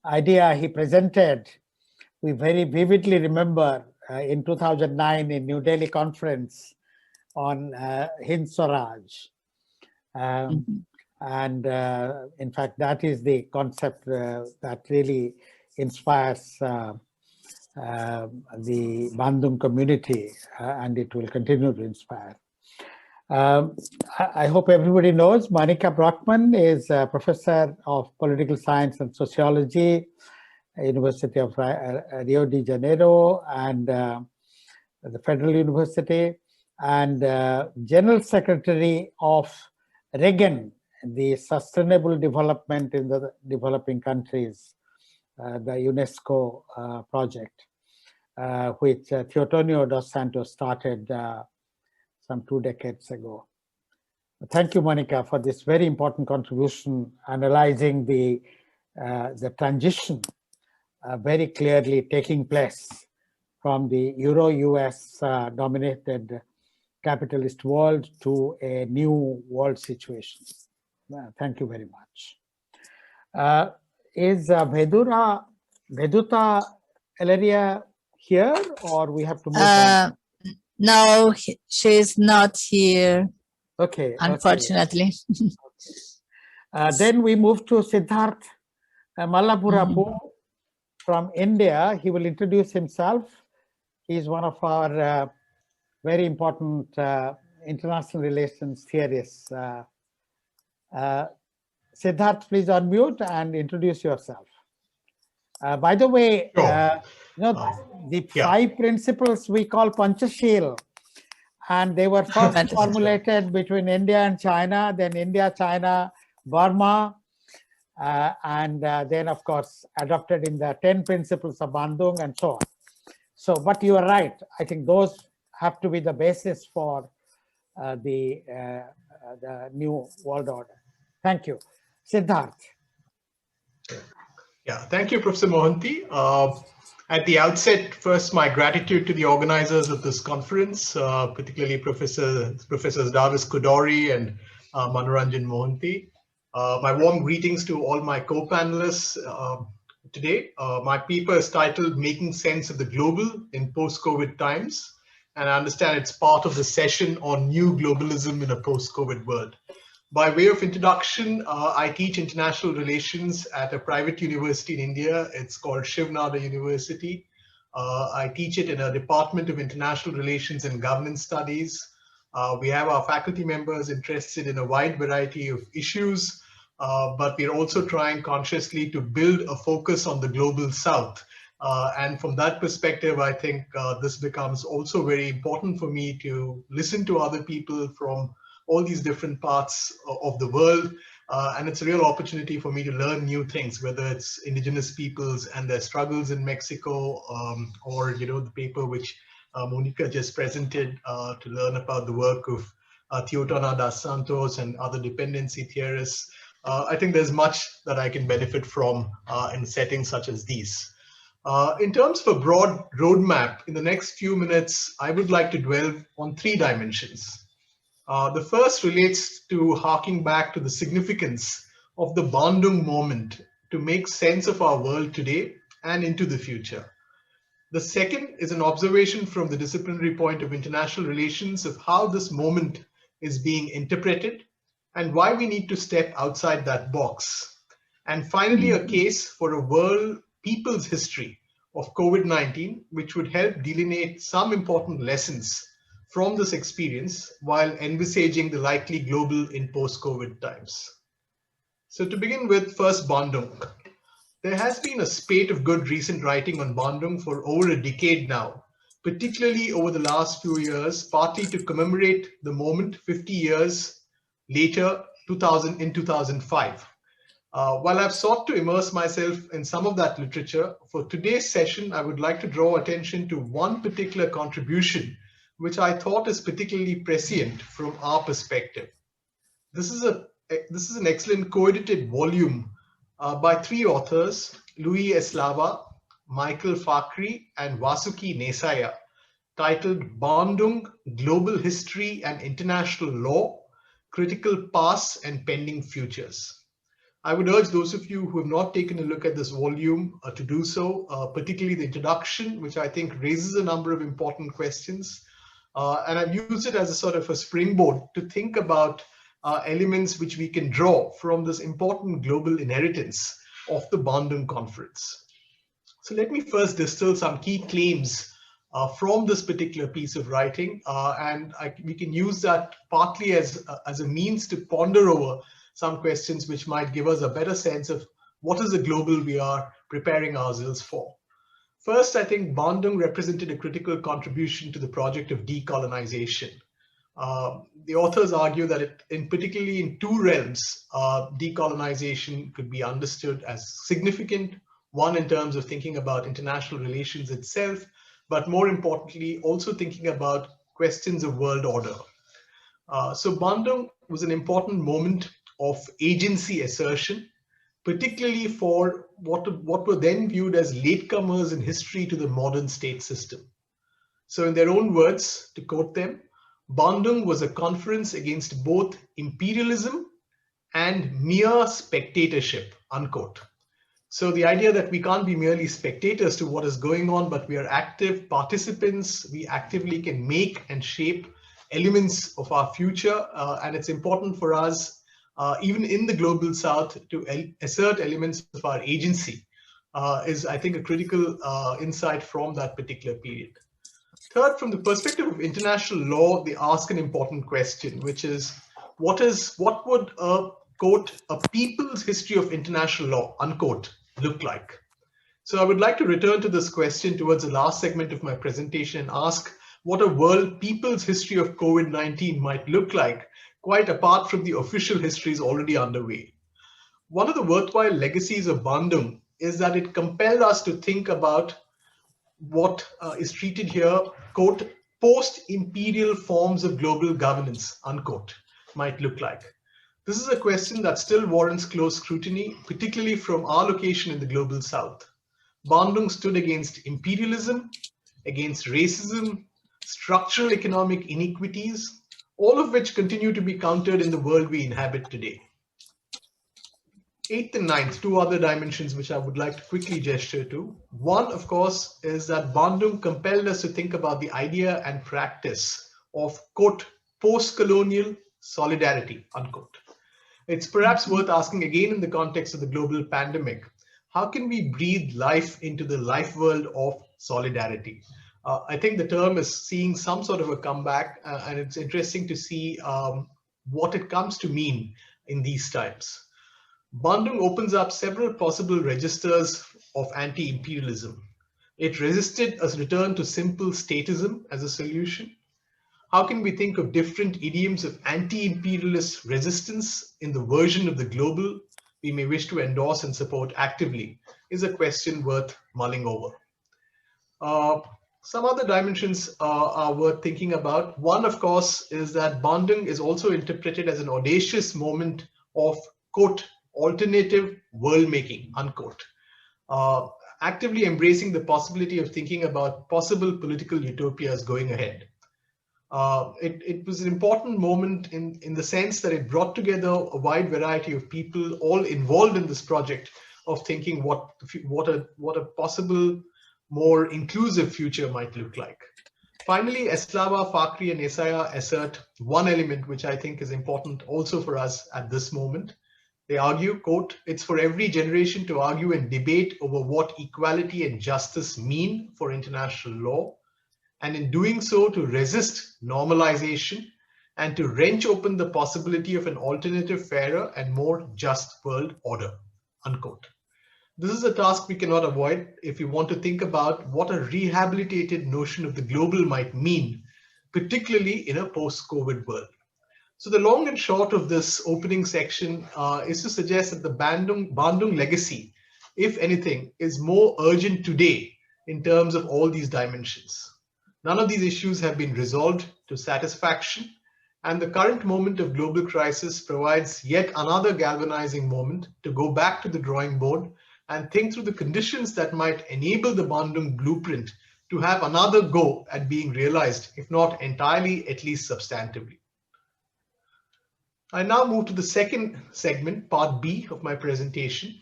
idea he presented, we very vividly remember in 2009 in New Delhi conference on Hind Swaraj. And in fact, that is the concept that really inspires the Bandung community, and it will continue to inspire. I hope everybody knows Monica Bruckmann is a professor of political science and sociology at University of Rio de Janeiro and the Federal University, and General Secretary of REGAN, the Sustainable Development in the Developing Countries, the UNESCO project, which Teotonio dos Santos started some 2 decades ago. Thank you, Monica, for this very important contribution, analyzing the transition very clearly taking place from the Euro-US dominated capitalist world to a new world situation. Thank you very much. Is Veduta Eleria here, or we have to move on? No, she's not here. Okay. Unfortunately. Okay. Then we move to Siddharth Mallavarapu from India. He will introduce himself. He's one of our very important international relations theorists. Siddharth, please unmute and introduce yourself. By the way, Sure. The 5 principles we call Panchashil, and they were first formulated between India and China, then India, China, Burma, and then of course adopted in the 10 principles of Bandung and so on. So, but you are right. I think those have to be the basis for the new world order. Thank you. Siddharth. Yeah, thank you, Professor Mohanty. At the outset, first, my gratitude to the organizers of this conference, particularly Professors Davis Kudori and Manoranjan Mohanty. My warm greetings to all my co-panelists today. My paper is titled Making Sense of the Global in Post-COVID Times, and I understand it's part of the session on New Globalism in a Post-COVID World. By way of introduction, I teach international relations at a private university in India. It's called Shivnada University. I teach it in a Department of International Relations and Governance Studies. We have our faculty members interested in a wide variety of issues, but we're also trying consciously to build a focus on the global south. And from that perspective, I think this becomes also very important for me to listen to other people from all these different parts of the world. And it's a real opportunity for me to learn new things, whether it's indigenous peoples and their struggles in Mexico, or the paper which Monica just presented to learn about the work of Teotonio dos Santos and other dependency theorists. I think there's much that I can benefit from in settings such as these. In terms of a broad roadmap, in the next few minutes, I would like to dwell on 3 dimensions. The first relates to harking back to the significance of the Bandung moment to make sense of our world today and into the future. The second is an observation from the disciplinary point of international relations of how this moment is being interpreted and why we need to step outside that box. And finally, a case for a world people's history of COVID-19, which would help delineate some important lessons from this experience while envisaging the likely global in post-COVID times. So to begin with, first Bandung. There has been a spate of good recent writing on Bandung for over a decade now, particularly over the last few years, partly to commemorate the moment 50 years later, in 2005. While I've sought to immerse myself in some of that literature, for today's session, I would like to draw attention to one particular contribution, which I thought is particularly prescient from our perspective. This is an excellent co-edited volume by three authors, Louis Eslava, Michael Fakhri, and Vasuki Nesaya, titled Bandung, Global History and International Law, Critical Past and Pending Futures. I would urge those of you who have not taken a look at this volume to do so, particularly the introduction, which I think raises a number of important questions. And I've used it as a sort of a springboard to think about elements which we can draw from this important global inheritance of the Bandung Conference. So let me first distill some key claims from this particular piece of writing, and we can use that partly as a means to ponder over some questions which might give us a better sense of what is the global we are preparing ourselves for. First, I think Bandung represented a critical contribution to the project of decolonization. The authors argue that particularly in two realms, decolonization could be understood as significant, one in terms of thinking about international relations itself, but more importantly, also thinking about questions of world order. So Bandung was an important moment of agency assertion, particularly for what were then viewed as latecomers in history to the modern state system. So in their own words, to quote them, Bandung was a conference against both imperialism and mere spectatorship, unquote. So the idea that we can't be merely spectators to what is going on, but we are active participants, we actively can make and shape elements of our future. And it's important for us, even in the global south, to assert elements of our agency is, I think, a critical insight from that particular period. Third, from the perspective of international law, they ask an important question, which is, what would quote, a people's history of international law, unquote, look like? So I would like to return to this question towards the last segment of my presentation and ask what a world people's history of COVID-19 might look like, quite apart from the official histories already underway. One of the worthwhile legacies of Bandung is that it compelled us to think about what is treated here, quote, post-imperial forms of global governance, unquote, might look like. This is a question that still warrants close scrutiny, particularly from our location in the global south. Bandung stood against imperialism, against racism, structural economic inequities, all of which continue to be countered in the world we inhabit today. Eighth and ninth, two other dimensions which I would like to quickly gesture to. One, of course, is that Bandung compelled us to think about the idea and practice of, quote, post-colonial solidarity, unquote. It's perhaps worth asking again in the context of the global pandemic, how can we breathe life into the life world of solidarity? I think the term is seeing some sort of a comeback, and it's interesting to see what it comes to mean in these times. Bandung opens up several possible registers of anti-imperialism. It resisted a return to simple statism as a solution. How can we think of different idioms of anti-imperialist resistance in the version of the global we may wish to endorse and support actively is a question worth mulling over. Some other dimensions are worth thinking about. One, of course, is that Bandung is also interpreted as an audacious moment of, quote, alternative world making, unquote. Actively embracing the possibility of thinking about possible political utopias going ahead. It was an important moment in the sense that it brought together a wide variety of people all involved in this project of thinking what a possible more inclusive future might look like. Finally, Eslava, Fakhri, and Nesaya assert one element which I think is important also for us at this moment. They argue, quote, it's for every generation to argue and debate over what equality and justice mean for international law, and in doing so to resist normalization and to wrench open the possibility of an alternative, fairer and more just world order, unquote. This is a task we cannot avoid if we want to think about what a rehabilitated notion of the global might mean, particularly in a post-COVID world. So the long and short of this opening section is to suggest that the Bandung legacy, if anything, is more urgent today in terms of all these dimensions. None of these issues have been resolved to satisfaction, and the current moment of global crisis provides yet another galvanizing moment to go back to the drawing board and think through the conditions that might enable the Bandung blueprint to have another go at being realized, if not entirely, at least substantively. I now move to the second segment, part B of my presentation.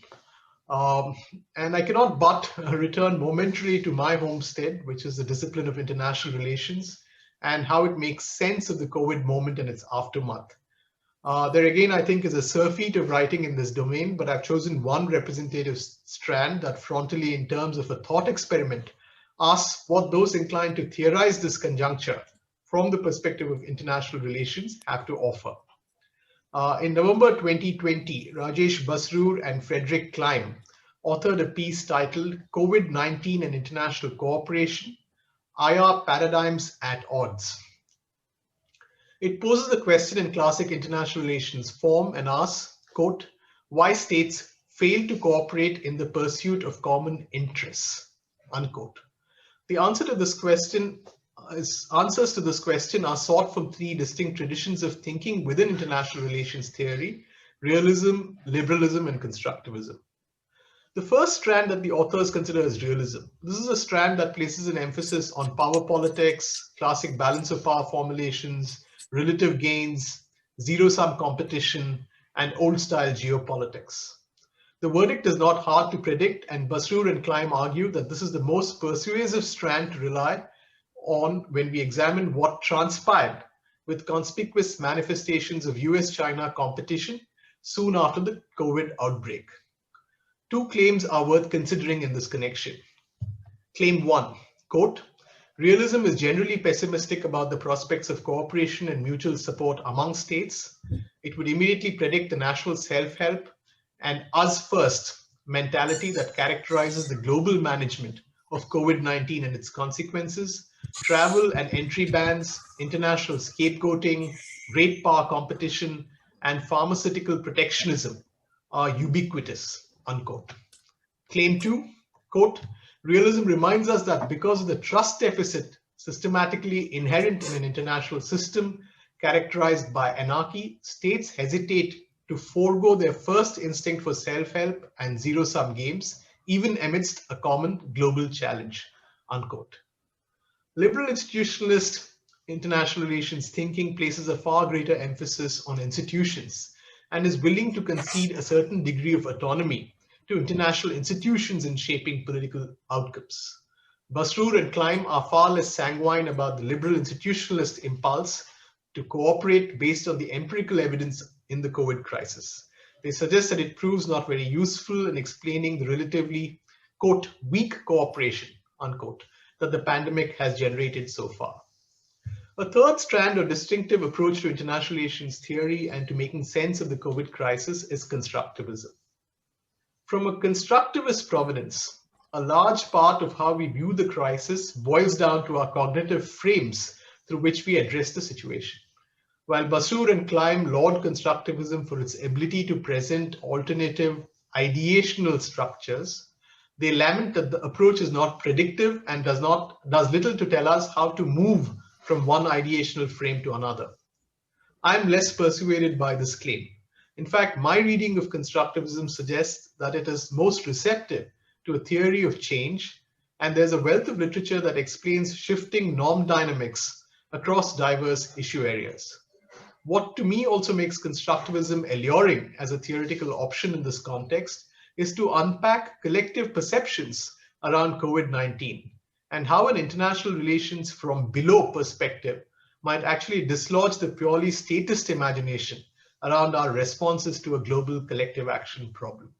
And I cannot but return momentarily to my homestead, which is the discipline of international relations, and how it makes sense of the COVID moment and its aftermath. There again, I think, is a surfeit of writing in this domain, but I've chosen one representative strand that frontally, in terms of a thought experiment, asks what those inclined to theorize this conjuncture from the perspective of international relations have to offer. In November 2020, Rajesh Basrur and Frederick Klein authored a piece titled COVID-19 and International Cooperation, IR Paradigms at Odds. It poses a question in classic international relations form and asks, quote, why states fail to cooperate in the pursuit of common interests, unquote. The answers to this question are sought from three distinct traditions of thinking within international relations theory: realism, liberalism, and constructivism. The first strand that the authors consider is realism. This is a strand that places an emphasis on power politics, classic balance of power formulations, relative gains, zero-sum competition, and old-style geopolitics. The verdict is not hard to predict, and Basrur and Klein argue that this is the most persuasive strand to rely on when we examine what transpired with conspicuous manifestations of US-China competition soon after the COVID outbreak. Two claims are worth considering in this connection. Claim one, quote, realism is generally pessimistic about the prospects of cooperation and mutual support among states. It would immediately predict the national self-help and us first mentality that characterizes the global management of COVID-19 and its consequences. Travel and entry bans, international scapegoating, great power competition, and pharmaceutical protectionism are ubiquitous, unquote. Claim two, quote, realism reminds us that because of the trust deficit systematically inherent in an international system characterized by anarchy, states hesitate to forego their first instinct for self-help and zero-sum games, even amidst a common global challenge, unquote. Liberal institutionalist international relations thinking places a far greater emphasis on institutions and is willing to concede a certain degree of autonomy to international institutions in shaping political outcomes. Basrur and Klein are far less sanguine about the liberal institutionalist impulse to cooperate based on the empirical evidence in the COVID crisis. They suggest that it proves not very useful in explaining the relatively, quote, weak cooperation, unquote, that the pandemic has generated so far. A third strand or distinctive approach to international relations theory and to making sense of the COVID crisis is constructivism. From a constructivist provenance, a large part of how we view the crisis boils down to our cognitive frames through which we address the situation. While Basrur and Klein laud constructivism for its ability to present alternative ideational structures, they lament that the approach is not predictive and does little to tell us how to move from one ideational frame to another. I'm less persuaded by this claim. In fact, my reading of constructivism suggests that it is most receptive to a theory of change, and there's a wealth of literature that explains shifting norm dynamics across diverse issue areas. What to me also makes constructivism alluring as a theoretical option in this context is to unpack collective perceptions around COVID-19 and how an international relations from below perspective might actually dislodge the purely statist imagination around our responses to a global collective action problem.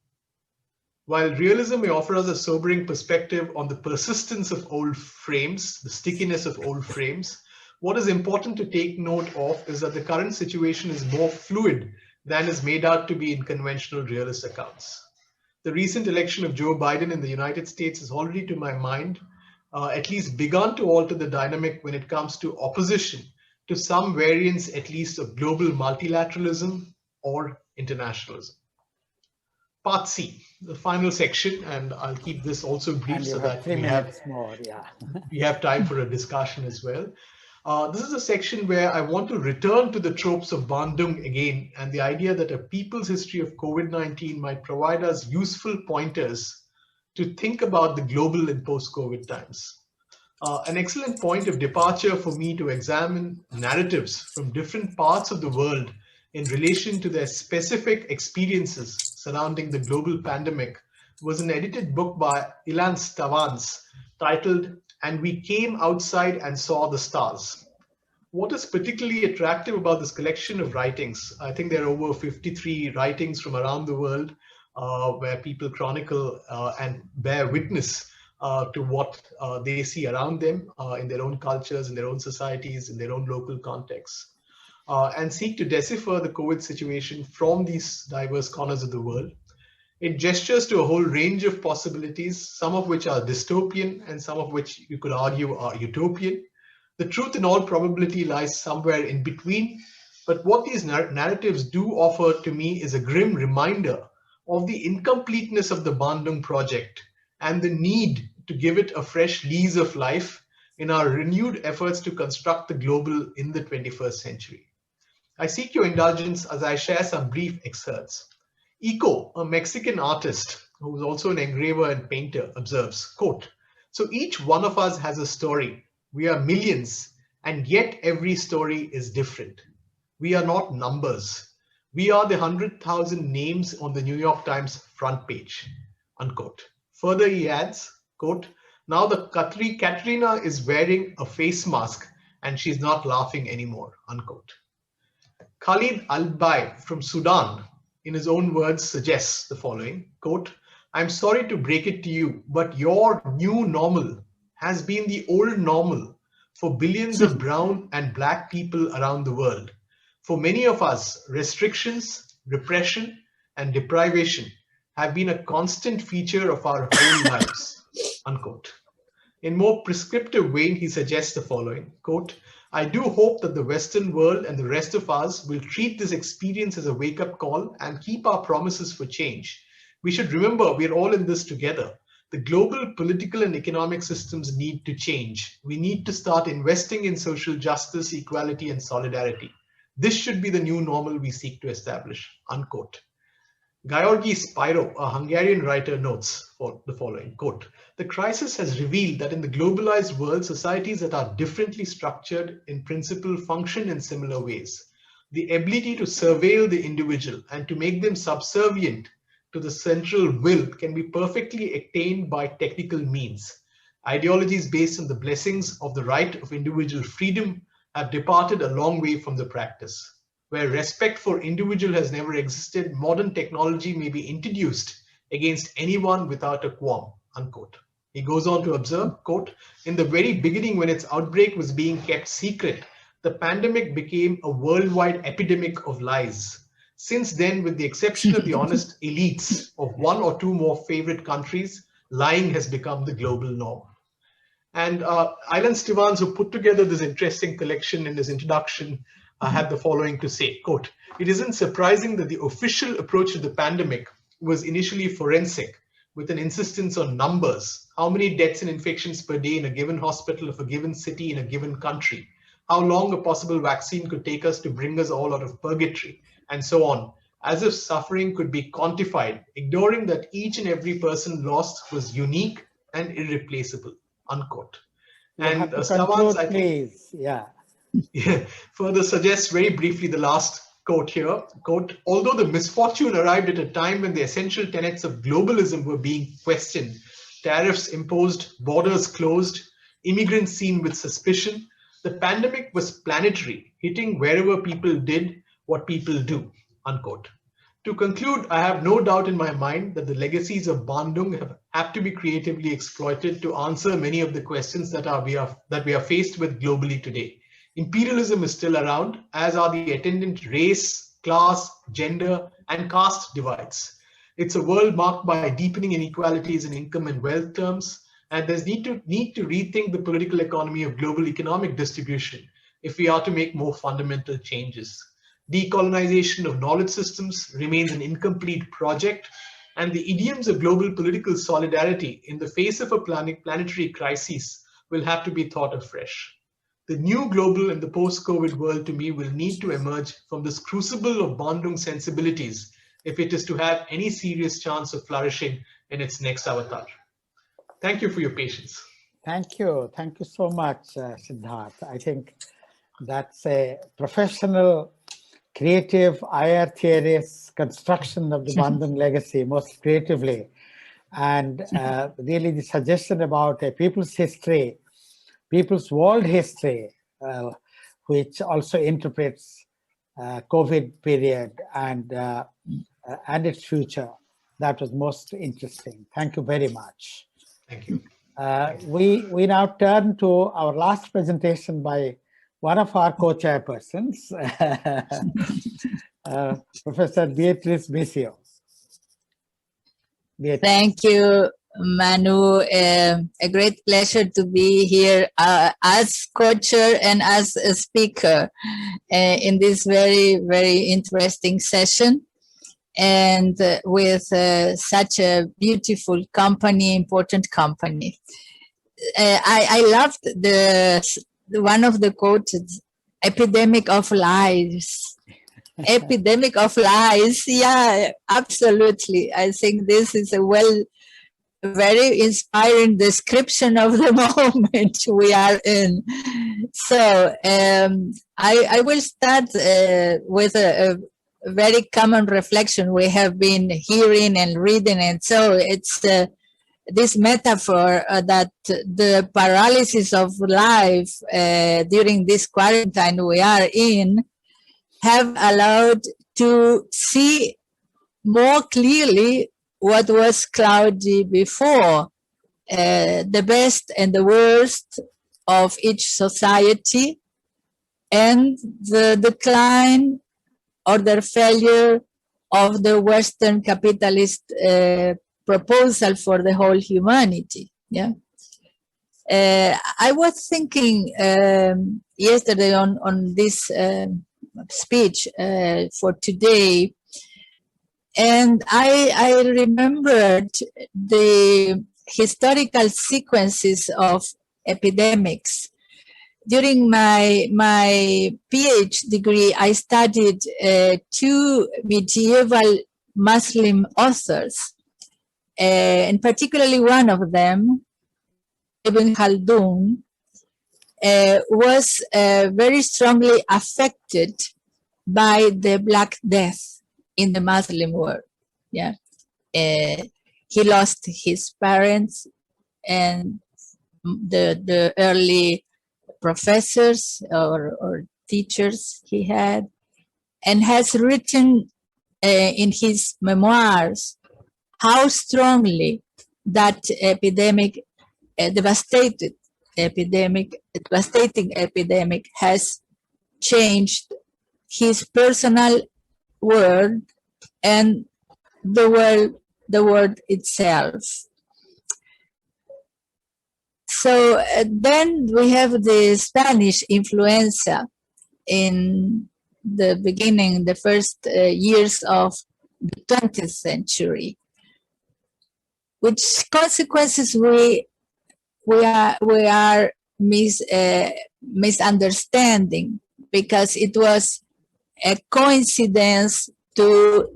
While realism may offer us a sobering perspective on the persistence of old frames, the stickiness of old frames, what is important to take note of is that the current situation is more fluid than is made out to be in conventional realist accounts. The recent election of Joe Biden in the United States has already, to my mind, at least begun to alter the dynamic when it comes to opposition to some variants, at least, of global multilateralism or internationalism. Part C, the final section, and I'll keep this also brief so that we have time for a discussion as well. This is a section where I want to return to the tropes of Bandung again, and the idea that a people's history of COVID-19 might provide us useful pointers to think about the global and post-COVID times. An excellent point of departure for me to examine narratives from different parts of the world in relation to their specific experiences surrounding the global pandemic was an edited book by Ilan Stavans titled "And We Came Outside and Saw the Stars." What is particularly attractive about this collection of writings, I think there are over 53 writings from around the world where people chronicle and bear witness to what they see around them in their own cultures, in their own societies, in their own local contexts, and seek to decipher the COVID situation from these diverse corners of the world. It gestures to a whole range of possibilities, some of which are dystopian and some of which you could argue are utopian. The truth in all probability lies somewhere in between, but what these narratives do offer to me is a grim reminder of the incompleteness of the Bandung project and the need to give it a fresh lease of life in our renewed efforts to construct the global in the 21st century. I seek your indulgence as I share some brief excerpts. Eco, a Mexican artist who is also an engraver and painter, observes, quote, "So each one of us has a story. We are millions, and yet every story is different. We are not numbers. We are the 100,000 names on the New York Times front page," unquote. Further, he adds, quote, "Now the Katrina is wearing a face mask and she's not laughing anymore," unquote. Khalid Al-Bay from Sudan, in his own words, suggests the following, quote, "I'm sorry to break it to you, but your new normal has been the old normal for billions of brown and black people around the world. For many of us, restrictions, repression, and deprivation have been a constant feature of our whole lives," unquote. In more prescriptive vein, he suggests the following, quote, "I do hope that the Western world and the rest of us will treat this experience as a wake-up call and keep our promises for change. We should remember we're all in this together. The global political and economic systems need to change. We need to start investing in social justice, equality, and solidarity. This should be the new normal we seek to establish," unquote. Georgi Spiro, a Hungarian writer, notes for the following, quote, "The crisis has revealed that in the globalized world, societies that are differently structured in principle function in similar ways. The ability to surveil the individual and to make them subservient to the central will can be perfectly attained by technical means. Ideologies based on the blessings of the right of individual freedom have departed a long way from the practice. Where respect for individual has never existed, modern technology may be introduced against anyone without a qualm," unquote. He goes on to observe, quote, "In the very beginning, when its outbreak was being kept secret, the pandemic became a worldwide epidemic of lies. Since then, with the exception of the honest elites of one or two more favorite countries, lying has become the global norm." And Ilan Stavans, who put together this interesting collection in his introduction, had the following to say, quote, "It isn't surprising that the official approach to the pandemic was initially forensic, with an insistence on numbers. How many deaths and infections per day in a given hospital of a given city in a given country? How long a possible vaccine could take us to bring us all out of purgatory? And so on, as if suffering could be quantified, ignoring that each and every person lost was unique and irreplaceable," unquote. And Stavans, I think, further suggests very briefly the last quote here, quote, "Although the misfortune arrived at a time when the essential tenets of globalism were being questioned, tariffs imposed, borders closed, immigrants seen with suspicion, the pandemic was planetary, hitting wherever people did what people do," unquote. To conclude, I have no doubt in my mind that the legacies of Bandung have to be creatively exploited to answer many of the questions that we are faced with globally today. Imperialism is still around, as are the attendant race, class, gender, and caste divides. It's a world marked by deepening inequalities in income and wealth terms, and there's need to rethink the political economy of global economic distribution if we are to make more fundamental changes. Decolonization of knowledge systems remains an incomplete project, and the idioms of global political solidarity in the face of a planetary crisis will have to be thought afresh. The new global and the post-COVID world, to me, will need to emerge from this crucible of Bandung sensibilities if it is to have any serious chance of flourishing in its next avatar. Thank you for your patience. Thank you. Thank you so much, Siddharth. I think that's a professional, creative, IR theorist construction of the Bandung legacy most creatively. And really the suggestion about a people's history, people's world history, which also interprets COVID period and its future. That was most interesting. Thank you very much. Thank you. We now turn to our last presentation by one of our co-chairpersons, Professor Beatriz Bissio. Thank you, Manu. A great pleasure to be here as co-chair and as a speaker in this very, very interesting session, and with such a beautiful company, important company. I loved one of the quotes, epidemic of lies. Epidemic of lies. Yeah, absolutely. I think this is a very inspiring description of the moment we are in. So I will start with a very common reflection we have been hearing and reading. And so it's this metaphor that the paralysis of life during this quarantine we are in have allowed to see more clearly what was cloudy before, the best and the worst of each society, and the decline or the failure of the Western capitalist proposal for the whole humanity. Yeah, I was thinking yesterday on this speech for today, and I remembered the historical sequences of epidemics. During my PhD degree, I studied two medieval Muslim authors, and particularly one of them, Ibn Khaldun, was very strongly affected by the Black Death in the Muslim world. Yeah, he lost his parents and the early professors or teachers he had, and has written in his memoirs how strongly that epidemic, devastating epidemic, has changed his personal world and the world itself. So then we have the Spanish influenza in the beginning, the first years of the 20th century, which consequences we are misunderstanding, because it was a coincidence to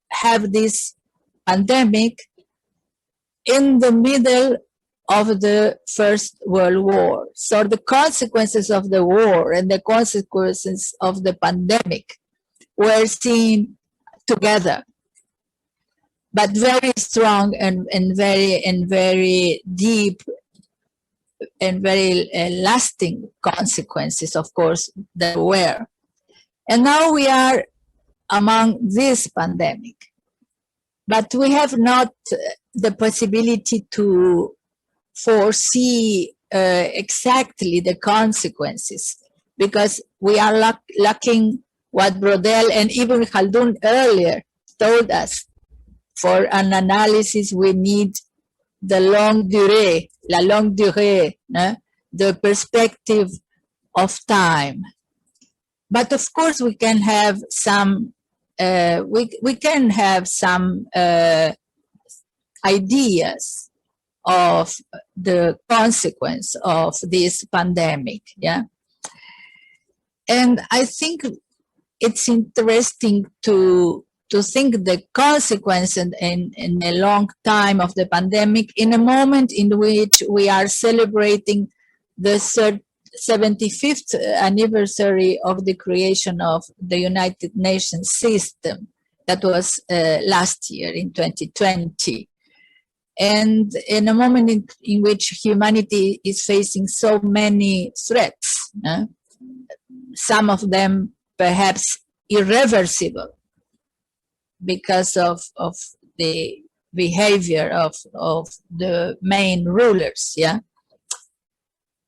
have this pandemic in the middle of the First World War. So the consequences of the war and the consequences of the pandemic were seen together, but very strong and very deep and very lasting consequences, of course, there were. And now we are among this pandemic, but we have not the possibility to foresee exactly the consequences, because we are lacking what Brodel and Ibn Khaldun earlier told us. for an analysis, we need the longue durée, la longue durée, the perspective of time. But of course, we can have some ideas of the consequence of this pandemic. Yeah, and I think it's interesting to think the consequence in a long time of the pandemic in a moment in which we are celebrating the 75th anniversary of the creation of the United Nations system. That was last year in 2020. And in a moment in which humanity is facing so many threats, some of them perhaps irreversible because of the behavior of the main rulers, yeah?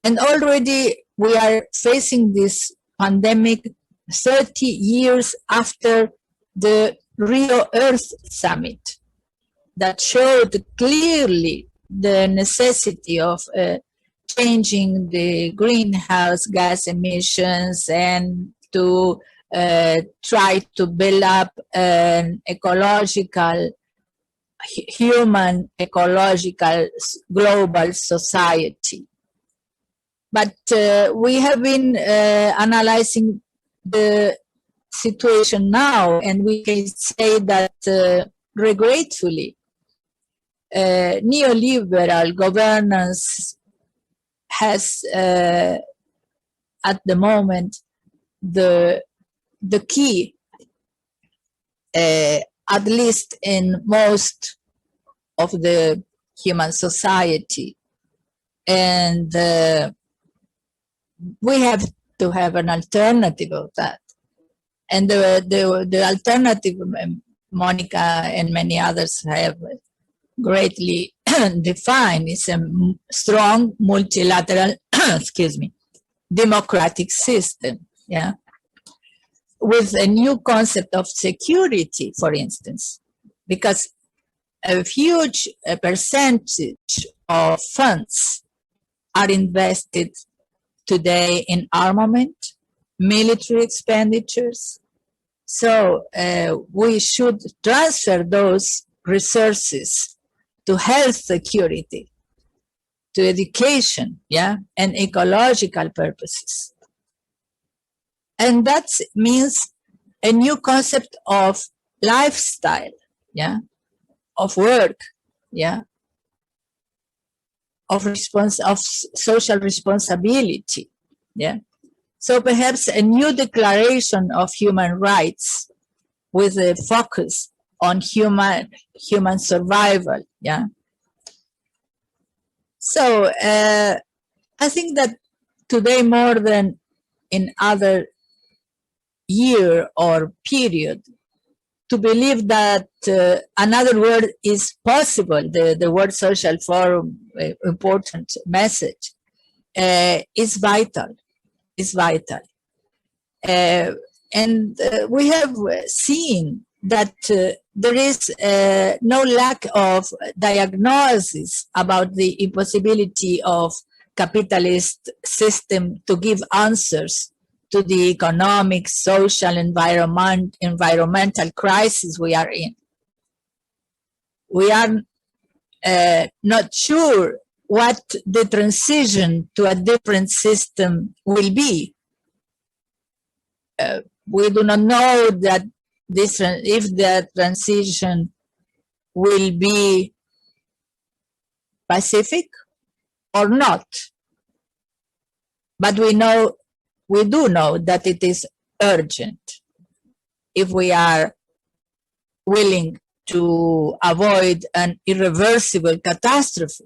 And already we are facing this pandemic 30 years after the Rio Earth Summit that showed clearly the necessity of changing the greenhouse gas emissions and to try to build up an ecological, human ecological global society. But we have been analyzing the situation now, and we can say that regretfully, neoliberal governance has at the moment the key, at least in most of the human society. And we have to have an alternative of that. And the alternative, Monica and many others have greatly defined, is a strong multilateral, excuse me, democratic system, yeah, with a new concept of security, for instance, because a huge percentage of funds are invested today in armament, military expenditures. So we should transfer those resources to health security, to education, yeah, and ecological purposes. And that means a new concept of lifestyle, yeah, of work, yeah, of social responsibility, yeah. So perhaps a new declaration of human rights with a focus on human survival, yeah. So I think that today, more than in other year or period, to believe that another world is possible, the World Social Forum important message, is vital. Is vital. And we have seen that there is no lack of diagnosis about the impossibility of capitalist system to give answers to the economic, social, environmental crisis we are in. We are not sure what the transition to a different system will be. We do not know that if the transition will be pacific or not. But we do know that it is urgent if we are willing to avoid an irreversible catastrophe.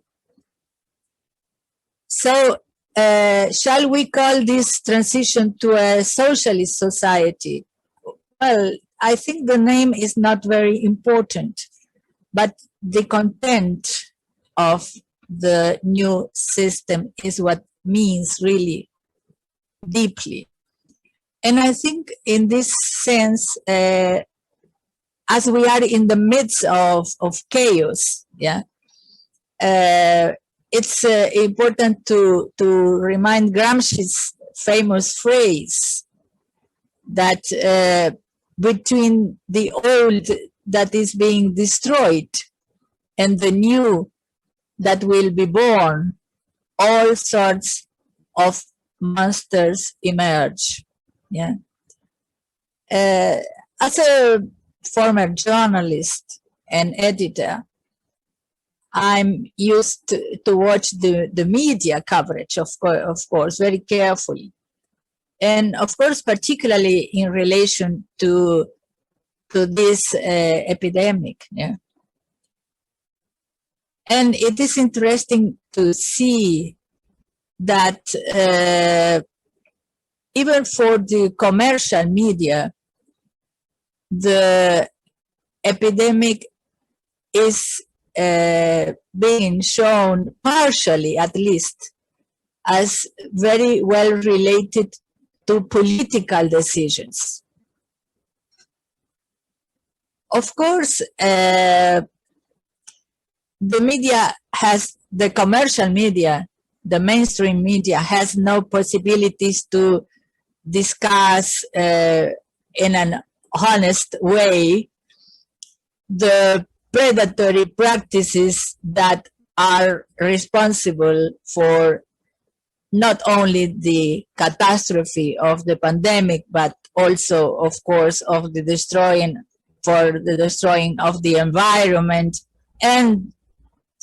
So shall we call this transition to a socialist society? Well, I think the name is not very important, but the content of the new system is what means really deeply. And I think in this sense, as we are in the midst of chaos, yeah, it's important to remind Gramsci's famous phrase that between the old that is being destroyed and the new that will be born, all sorts of monsters emerge. Yeah. As a former journalist and editor, I'm used to watch the media coverage, of course, very carefully. And of course, particularly in relation to this epidemic. Yeah. And it is interesting to see that even for the commercial media, the epidemic is being shown partially, at least, as very well related to political decisions. Of course, the media has, the commercial media, the mainstream media has no possibilities to discuss in an honest way the predatory practices that are responsible for not only the catastrophe of the pandemic, but also, of course, of the destroying of the environment and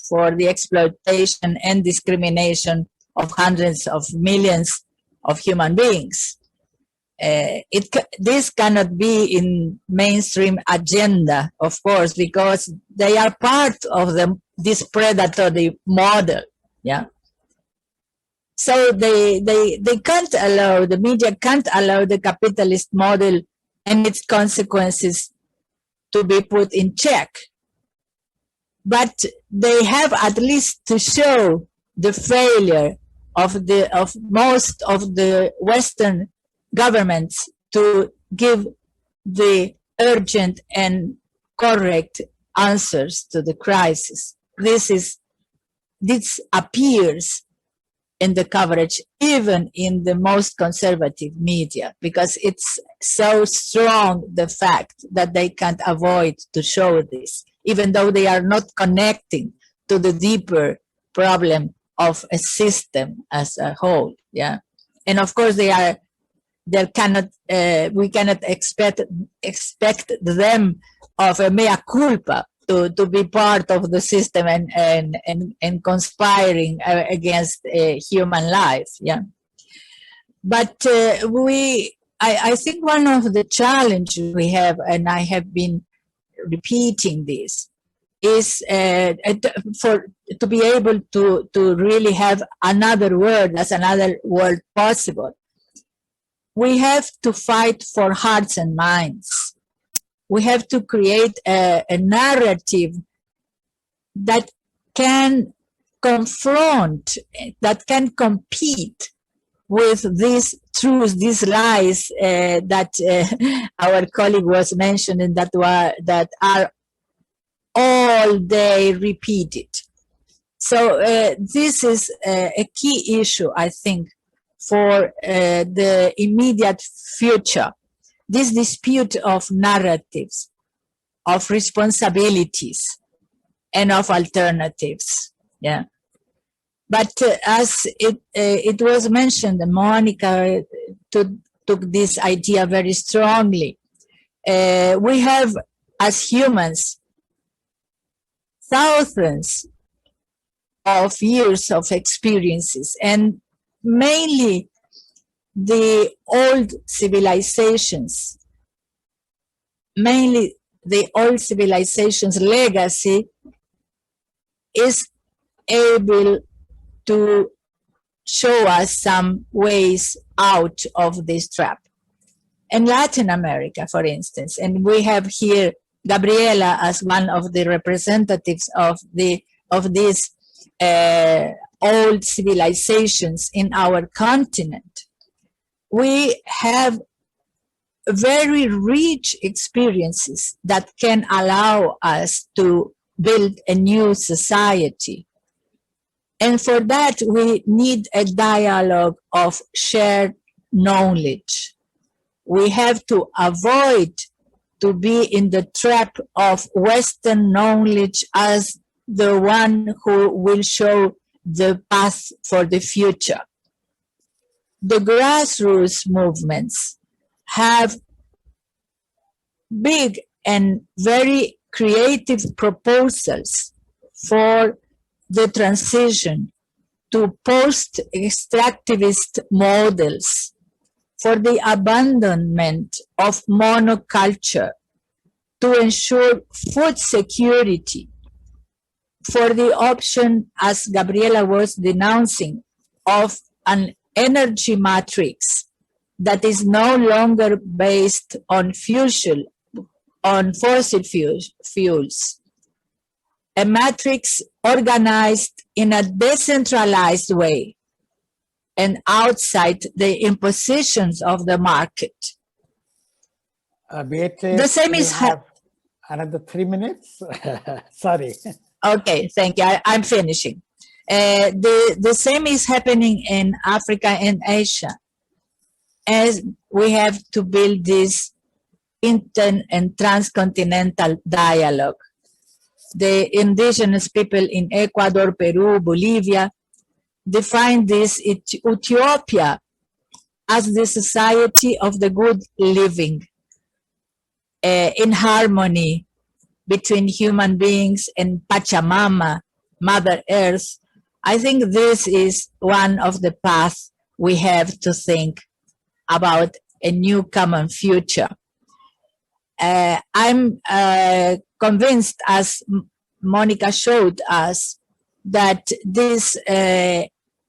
for the exploitation and discrimination of hundreds of millions of human beings. This cannot be in mainstream agenda, of course, because they are part of this predatory model. Yeah. So they can't allow, the media can't allow the capitalist model and its consequences to be put in check. But they have at least to show the failure of most of the Western governments to give the urgent and correct answers to the crisis. This appears in the coverage, even in the most conservative media, because it's so strong, the fact that they can't avoid to show this, even though they are not connecting to the deeper problem of a system as a whole. Yeah. And of course we cannot expect them of a mea culpa to be part of the system and conspiring against human life. Yeah. But I think one of the challenges we have, and I have been repeating this, is to be able to really have another world as another world possible. We have to fight for hearts and minds. We have to create a narrative that can confront, that can compete with these truths, these lies that our colleague was mentioning, that are all day repeated. So this is a key issue, I think, for the immediate future. This dispute of narratives, of responsibilities, and of alternatives. Yeah. But as it was mentioned, Monica took this idea very strongly. We have, as humans, thousands of years of experiences, and mainly the old civilizations, legacy is able to show us some ways out of this trap. In Latin America, for instance, and we have here Gabriela as one of the representatives of these old civilizations in our continent. We have very rich experiences that can allow us to build a new society. And for that, we need a dialogue of shared knowledge. We have to avoid to be in the trap of Western knowledge as the one who will show the path for the future. The grassroots movements have big and very creative proposals for the transition to post-extractivist models, for the abandonment of monoculture, to ensure food security, for the option, as Gabriela was denouncing, of an energy matrix that is no longer based on fossil fuels, a matrix organized in a decentralized way and outside the impositions of the market. Beatriz, the same is another 3 minutes. Sorry. Okay, thank you. I'm finishing. The same is happening in Africa and Asia, as we have to build this inter and transcontinental dialogue. The indigenous people in Ecuador, Peru, Bolivia define this utopia as the society of the good living, in harmony between human beings and Pachamama, Mother Earth. I think this is one of the paths we have to think about a new common future. I'm convinced, as Monica showed us, that this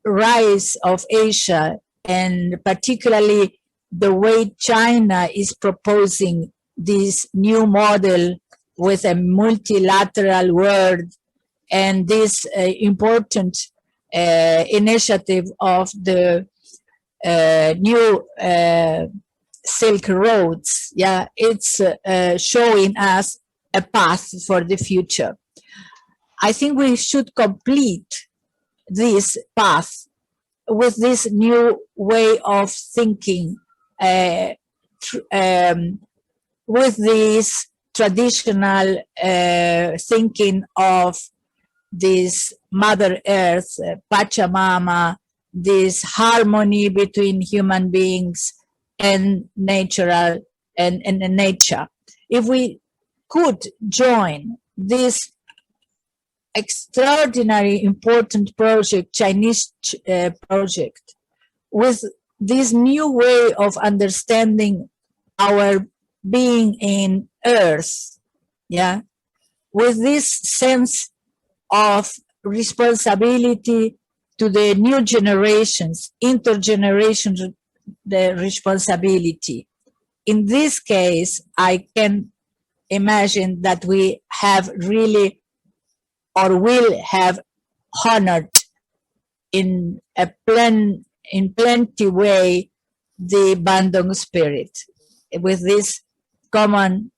rise of Asia, and particularly the way China is proposing this new model with a multilateral world, and this important initiative of the new Silk Roads, yeah, it's showing us a path for the future. I think we should complete this path with this new way of thinking, with this traditional thinking of this Mother Earth, Pachamama, this harmony between human beings and natural and nature. If we could join this extraordinary important project, Chinese project, with this new way of understanding our being in Earth, yeah, with this sense of responsibility to the new generations, intergenerational the responsibility. In this case, I can imagine that we have really, or will have, honored in a plenty way the Bandung spirit, with this common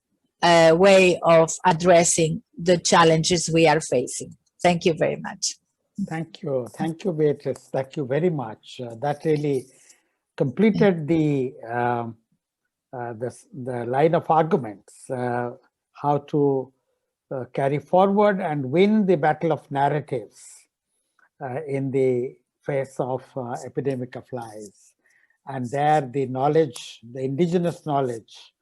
way of addressing the challenges we are facing. Thank you very much. Thank you, Beatriz. Thank you very much. That really completed the line of arguments, how to carry forward and win the battle of narratives in the face of epidemic of lies. And there the knowledge, the indigenous knowledge,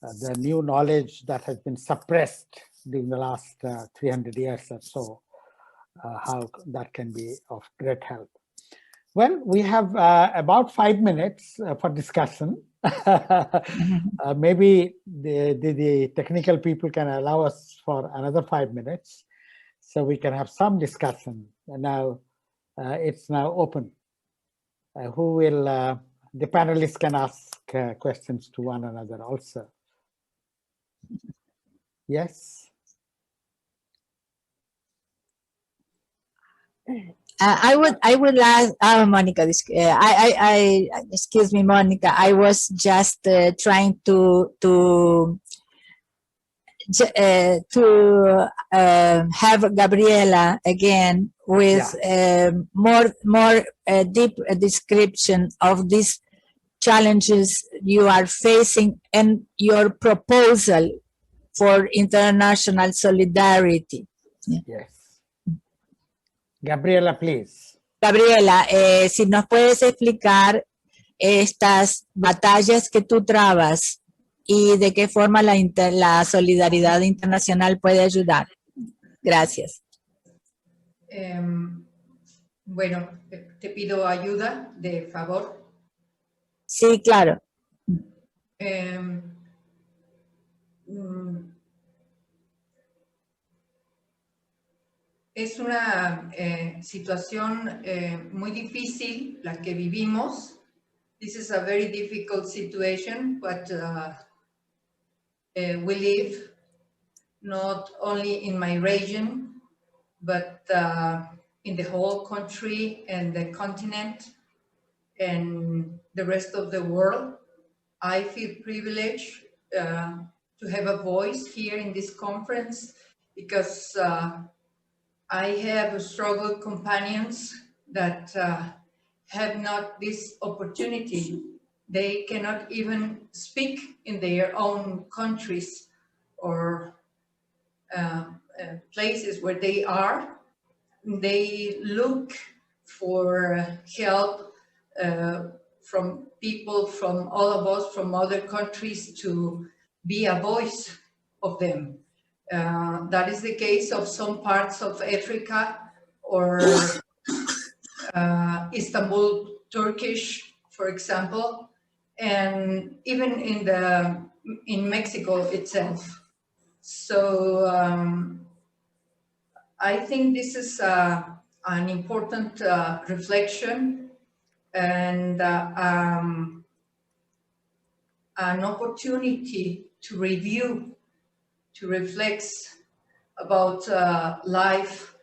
the new knowledge that has been suppressed during the last 300 years or so, how that can be of great help. Well, we have about 5 minutes for discussion. Maybe the technical people can allow us for another 5 minutes, so we can have some discussion. And now it's now open. Who will, the panelists can ask questions to one another also. Yes. I would ask, Monica, excuse me, Monica, I was just trying to have Gabriela again with more deep description of these challenges you are facing and your proposal for international solidarity. Yes. Gabriela, please. Gabriela, si nos puedes explicar estas batallas que tú trabas y de qué forma la solidaridad internacional puede ayudar. Gracias. Bueno, te pido ayuda, de favor. Sí, claro. Es una situación muy difícil la que vivimos. This is a very difficult situation, but we live not only in my region, but in the whole country and the continent and the rest of the world. I feel privileged to have a voice here in this conference because I have struggle companions that have not this opportunity. They cannot even speak in their own countries or places where they are. They look for help from people, from all of us, from other countries to be a voice of them. That is the case of some parts of Africa or Istanbul, Turkish, for example, and even in Mexico itself. So I think this is an important reflection and an opportunity to review, to reflect about life.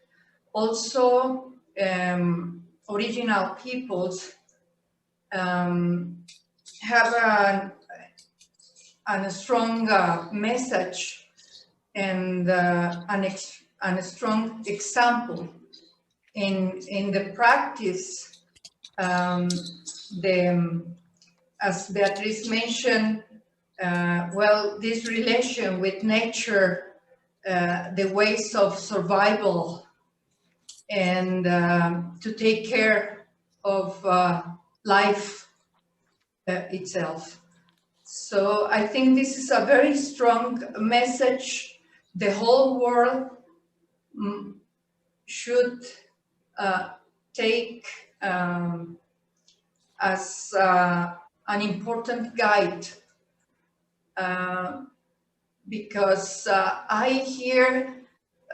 Also, original peoples have a strong message and a strong example in the practice. As Beatriz mentioned, well, this relation with nature, the ways of survival and to take care of life itself. So I think this is a very strong message. The whole world should take as an important guide because I hear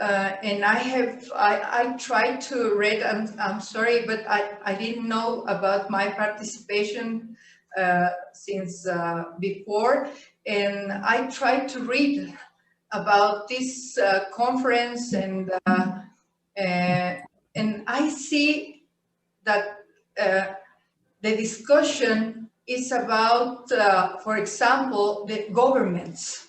and I tried to read, I'm sorry, but I didn't know about my participation since before, and I tried to read about this conference and I see that the discussion is about, for example, the governments.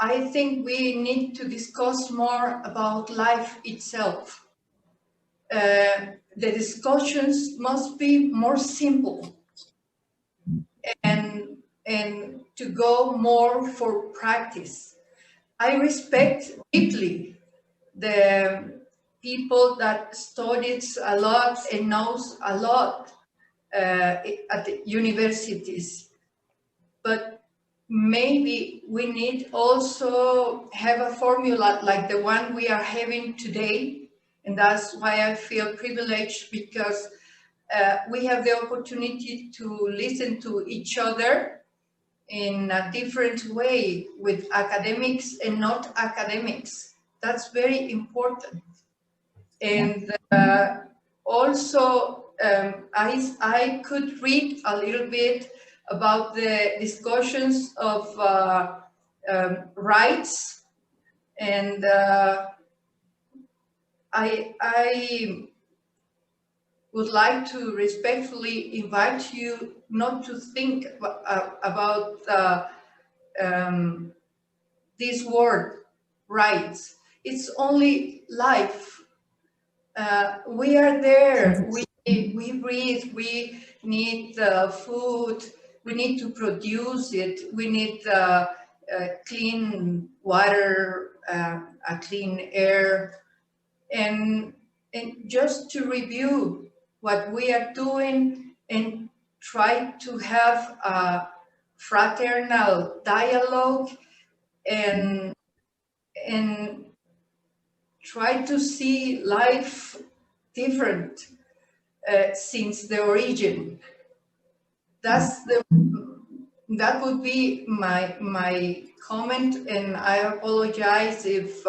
I think we need to discuss more about life itself. The discussions must be more simple and to go more for practice. I respect deeply the people that studies a lot and knows a lot at the universities, but maybe we need also have a formula like the one we are having today, and that's why I feel privileged because we have the opportunity to listen to each other in a different way with academics and not academics. That's very important. And also I could read a little bit about the discussions of rights and I would like to respectfully invite you not to think about this word, rights. It's only life. We are there. We breathe. We need food. We need to produce it. We need clean water, a clean air, and just to review what we are doing and try to have a fraternal dialogue and try to see life different since the origin. That would be my comment, and I apologize if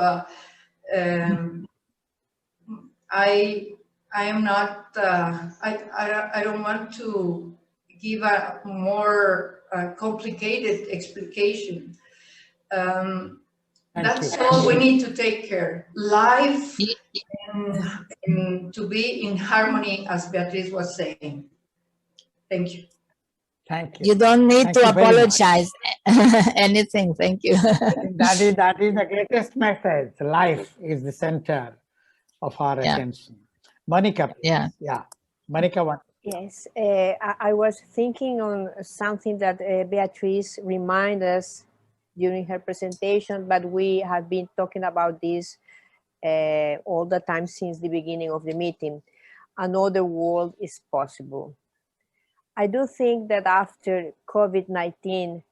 I am not. I don't want to give a more complicated explication. That's all we need to take care. Life and to be in harmony, as Beatriz was saying. Thank you. Thank you. You don't need to apologize anything. Thank you. That is the greatest message. Life is the center of our attention. Monica, please. Yeah. Monica, what? Yes, I was thinking on something that Beatriz reminded us during her presentation, but we have been talking about this all the time since the beginning of the meeting. Another world is possible. I do think that after COVID-19,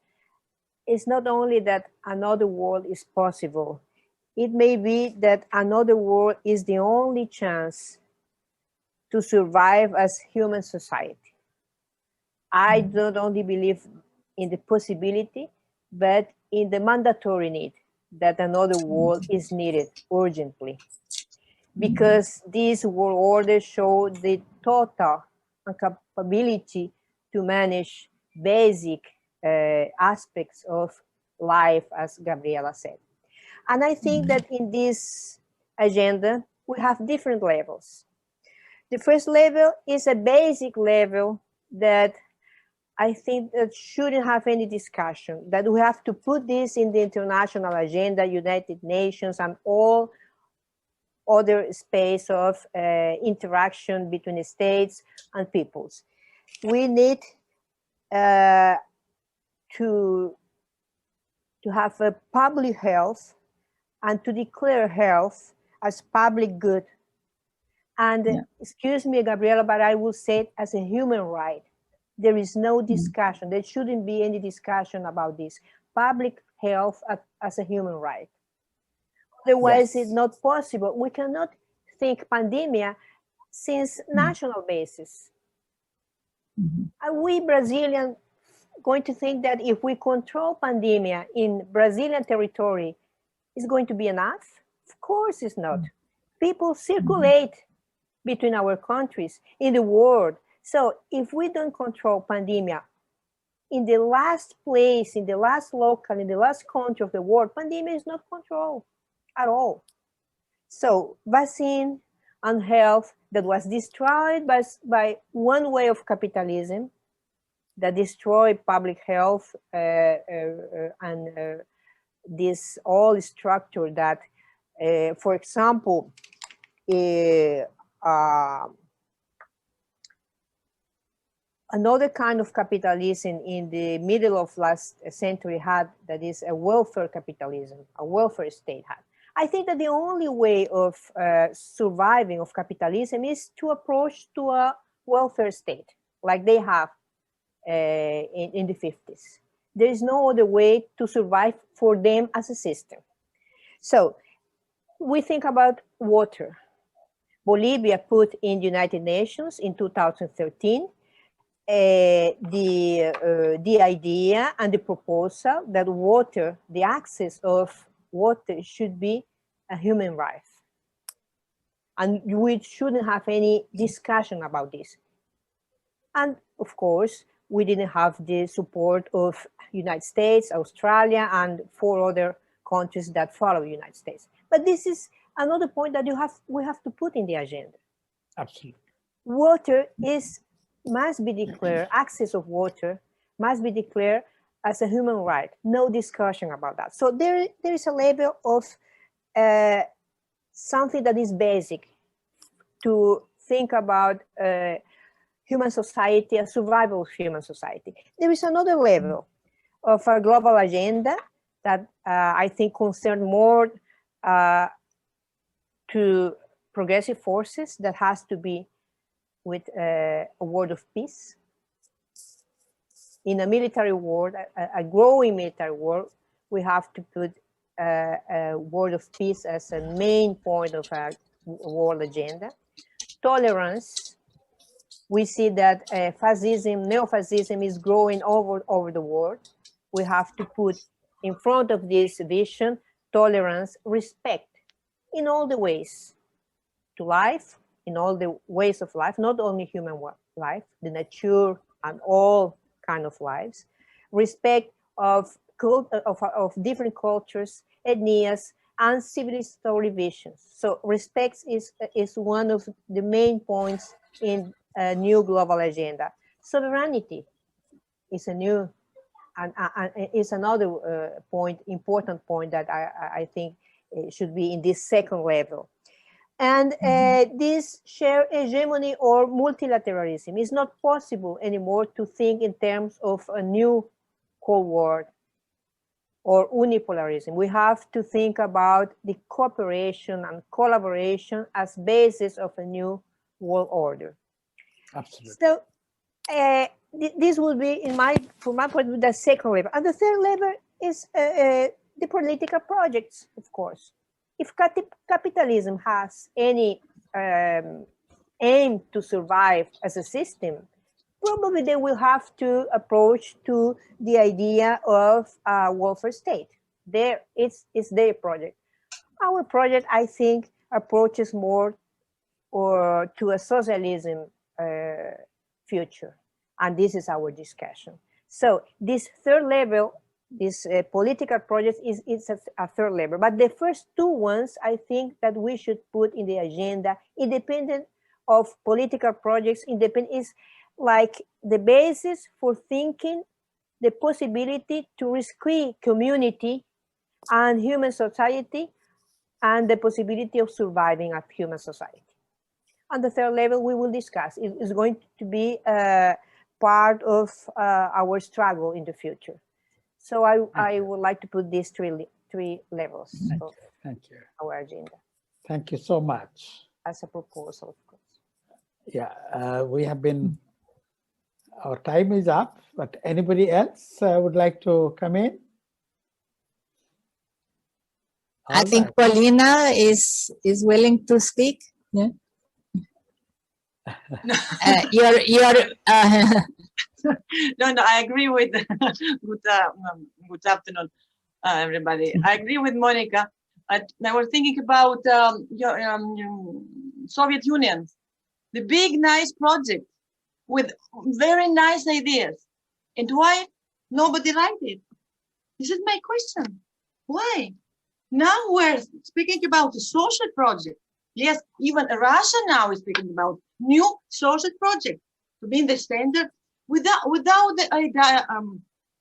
it's not only that another world is possible, it may be that another world is the only chance to survive as human society. I don't only believe in the possibility, but in the mandatory need that another world is needed urgently. Because this world order shows the total incapability to manage basic aspects of life, as Gabriela said. And I think that in this agenda, we have different levels. The first level is a basic level that I think that shouldn't have any discussion, that we have to put this in the international agenda, United Nations, and all other space of interaction between states and peoples. We need to have a public health and to declare health as public good. And excuse me, Gabriela, but I will say it as a human right. There is no discussion. There shouldn't be any discussion about this. Public health as a human right. Otherwise, it's not possible. We cannot think pandemia since national basis. Are we Brazilian going to think that if we control pandemia in Brazilian territory, it's going to be enough? Of course it's not. People circulate between our countries in the world. So if we don't control pandemia in the last place, in the last local, in the last country of the world, pandemia is not controlled at all. So vaccine and health that was destroyed by one way of capitalism that destroyed public health and this all structure that, for example, another kind of capitalism in the middle of last century had, that is a welfare capitalism, a welfare state had. I think that the only way of surviving of capitalism is to approach to a welfare state, like they have in the 50s. There is no other way to survive for them as a system. So we think about water. Bolivia put in United Nations in 2013 the idea and the proposal that water, the access of water should be a human right. And we shouldn't have any discussion about this. And of course, we didn't have the support of United States, Australia, and 4 other countries that follow the United States. But this is another point that we have to put in the agenda. Absolutely. Water must be declared, access of water must be declared as a human right. No discussion about that. So there is a level of something that is basic to think about human society, a survival of human society. There is another level of a global agenda that I think concern more to progressive forces, that has to be with a word of peace. In a military world, a growing military world, we have to put a word of peace as a main point of our world agenda. Tolerance, we see that fascism, neo-fascism is growing over the world. We have to put in front of this vision tolerance, respect in all the ways to life, in all the ways of life, not only human life, the nature and all kind of lives, respect of different cultures, ethnias, and civilizatory visions. So respect is one of the main points in a new global agenda. Sovereignty is a new and is another important point that I think should be in this second level. And this shared hegemony or multilateralism is not possible anymore to think in terms of a new Cold War or unipolarism. We have to think about the cooperation and collaboration as basis of a new world order. Absolutely. So this will be, from my point of view, the second level. And the third level is the political projects, of course. If capitalism has any aim to survive as a system, probably they will have to approach to the idea of a welfare state. It's their project. Our project, I think, approaches more to a socialism future, and this is our discussion. So this third level, this political project is a third level, but the first two ones I think that we should put in the agenda, independent of political projects, is like the basis for thinking the possibility to rescue community and human society and the possibility of surviving a human society. And the third level we will discuss. It is going to be part of our struggle in the future. So I would like to put these three levels of our agenda. Thank you so much. As a proposal, of course. Yeah, we have been, our time is up, but anybody else would like to come in? I think Paulina is willing to speak. Yeah. No, I agree with good afternoon, everybody. I agree with Monica. I was thinking about Soviet Union, the big, nice project with very nice ideas. And why nobody liked it? This is my question. Why? Now we're speaking about a social project. Yes, even Russia now is speaking about new social project to be in the center without the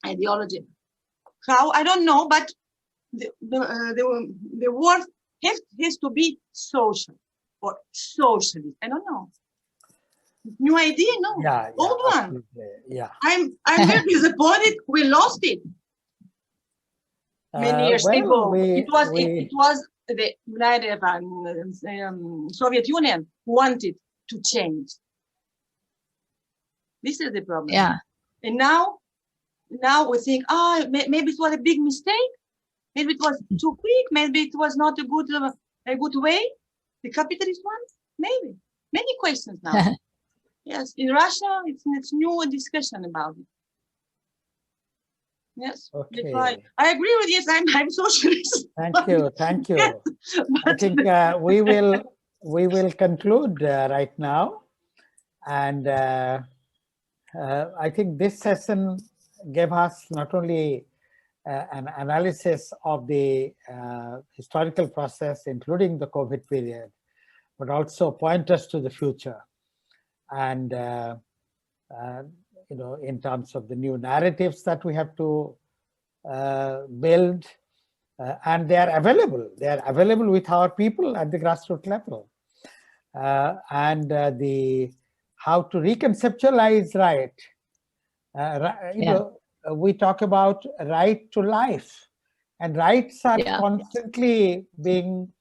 ideology. How? I don't know, but the word has to be social or socialist. I don't know. New idea, no. Yeah, old one. Yeah. I'm very disappointed. We lost it many years ago. It was the United Soviet Union wanted to change. This is the problem. Yeah. And now we think, maybe it was a big mistake. Maybe it was too quick. Maybe it was not a good way. The capitalist one, maybe. Many questions now. Yes, in Russia, it's new discussion about it. Yes, okay. I agree with you. I'm socialist. Thank you. I think we will conclude right now, and I think this session gave us not only an analysis of the historical process, including the COVID period, but also point us to the future. And, in terms of the new narratives that we have to build, and they are available. They are available with our people at the grassroots level. And how to reconceptualize right. We talk about right to life, and rights are constantly being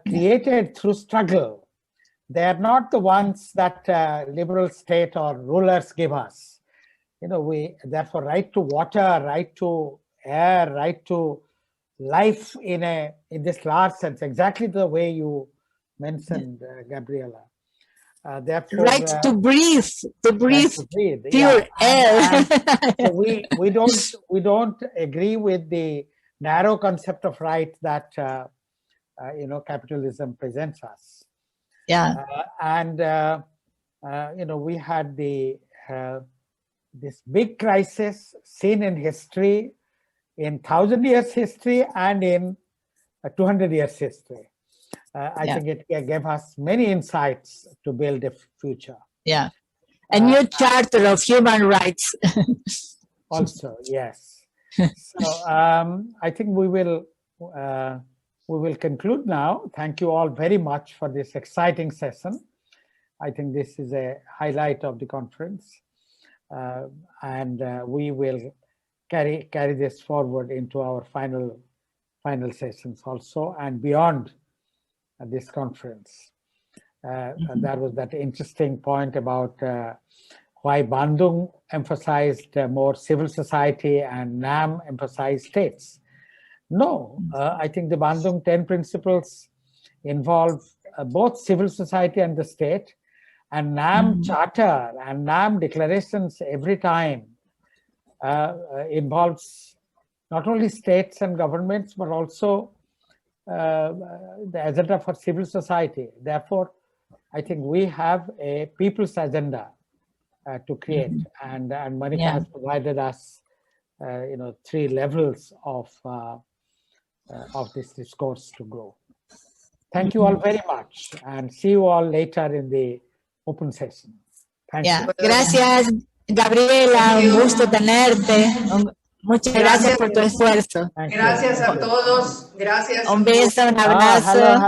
created through struggle. They are not the ones that liberal state or rulers give us. Therefore, right to water, right to air, right to life in this large sense, exactly the way you mentioned, Gabriela. Therefore, right to breathe, pure air. So we don't agree with the narrow concept of right that capitalism presents us. We had this big crisis seen in history, in 1,000 years history, and in 200 years history. I think it gave us many insights to build a future. A new charter of human rights. Also, yes. So I think we will conclude now. Thank you all very much for this exciting session. I think this is a highlight of the conference, and we will carry this forward into our final sessions also and beyond this conference. There was that interesting point about why Bandung emphasized more civil society and NAM emphasized states. No, I think the Bandung 10 principles involve both civil society and the state, and NAM charter and NAM declarations every time involves not only states and governments, but also the agenda for civil society. Therefore, I think we have a people's agenda to create, and Monica has provided us, 3 levels of this discourse to grow. Thank you all very much, and see you all later in the open session. Thank you. Gracias, Gabriela. Un gusto tenerte. Muchas gracias por tu esfuerzo. Gracias a todos. Gracias. Un beso, un abrazo.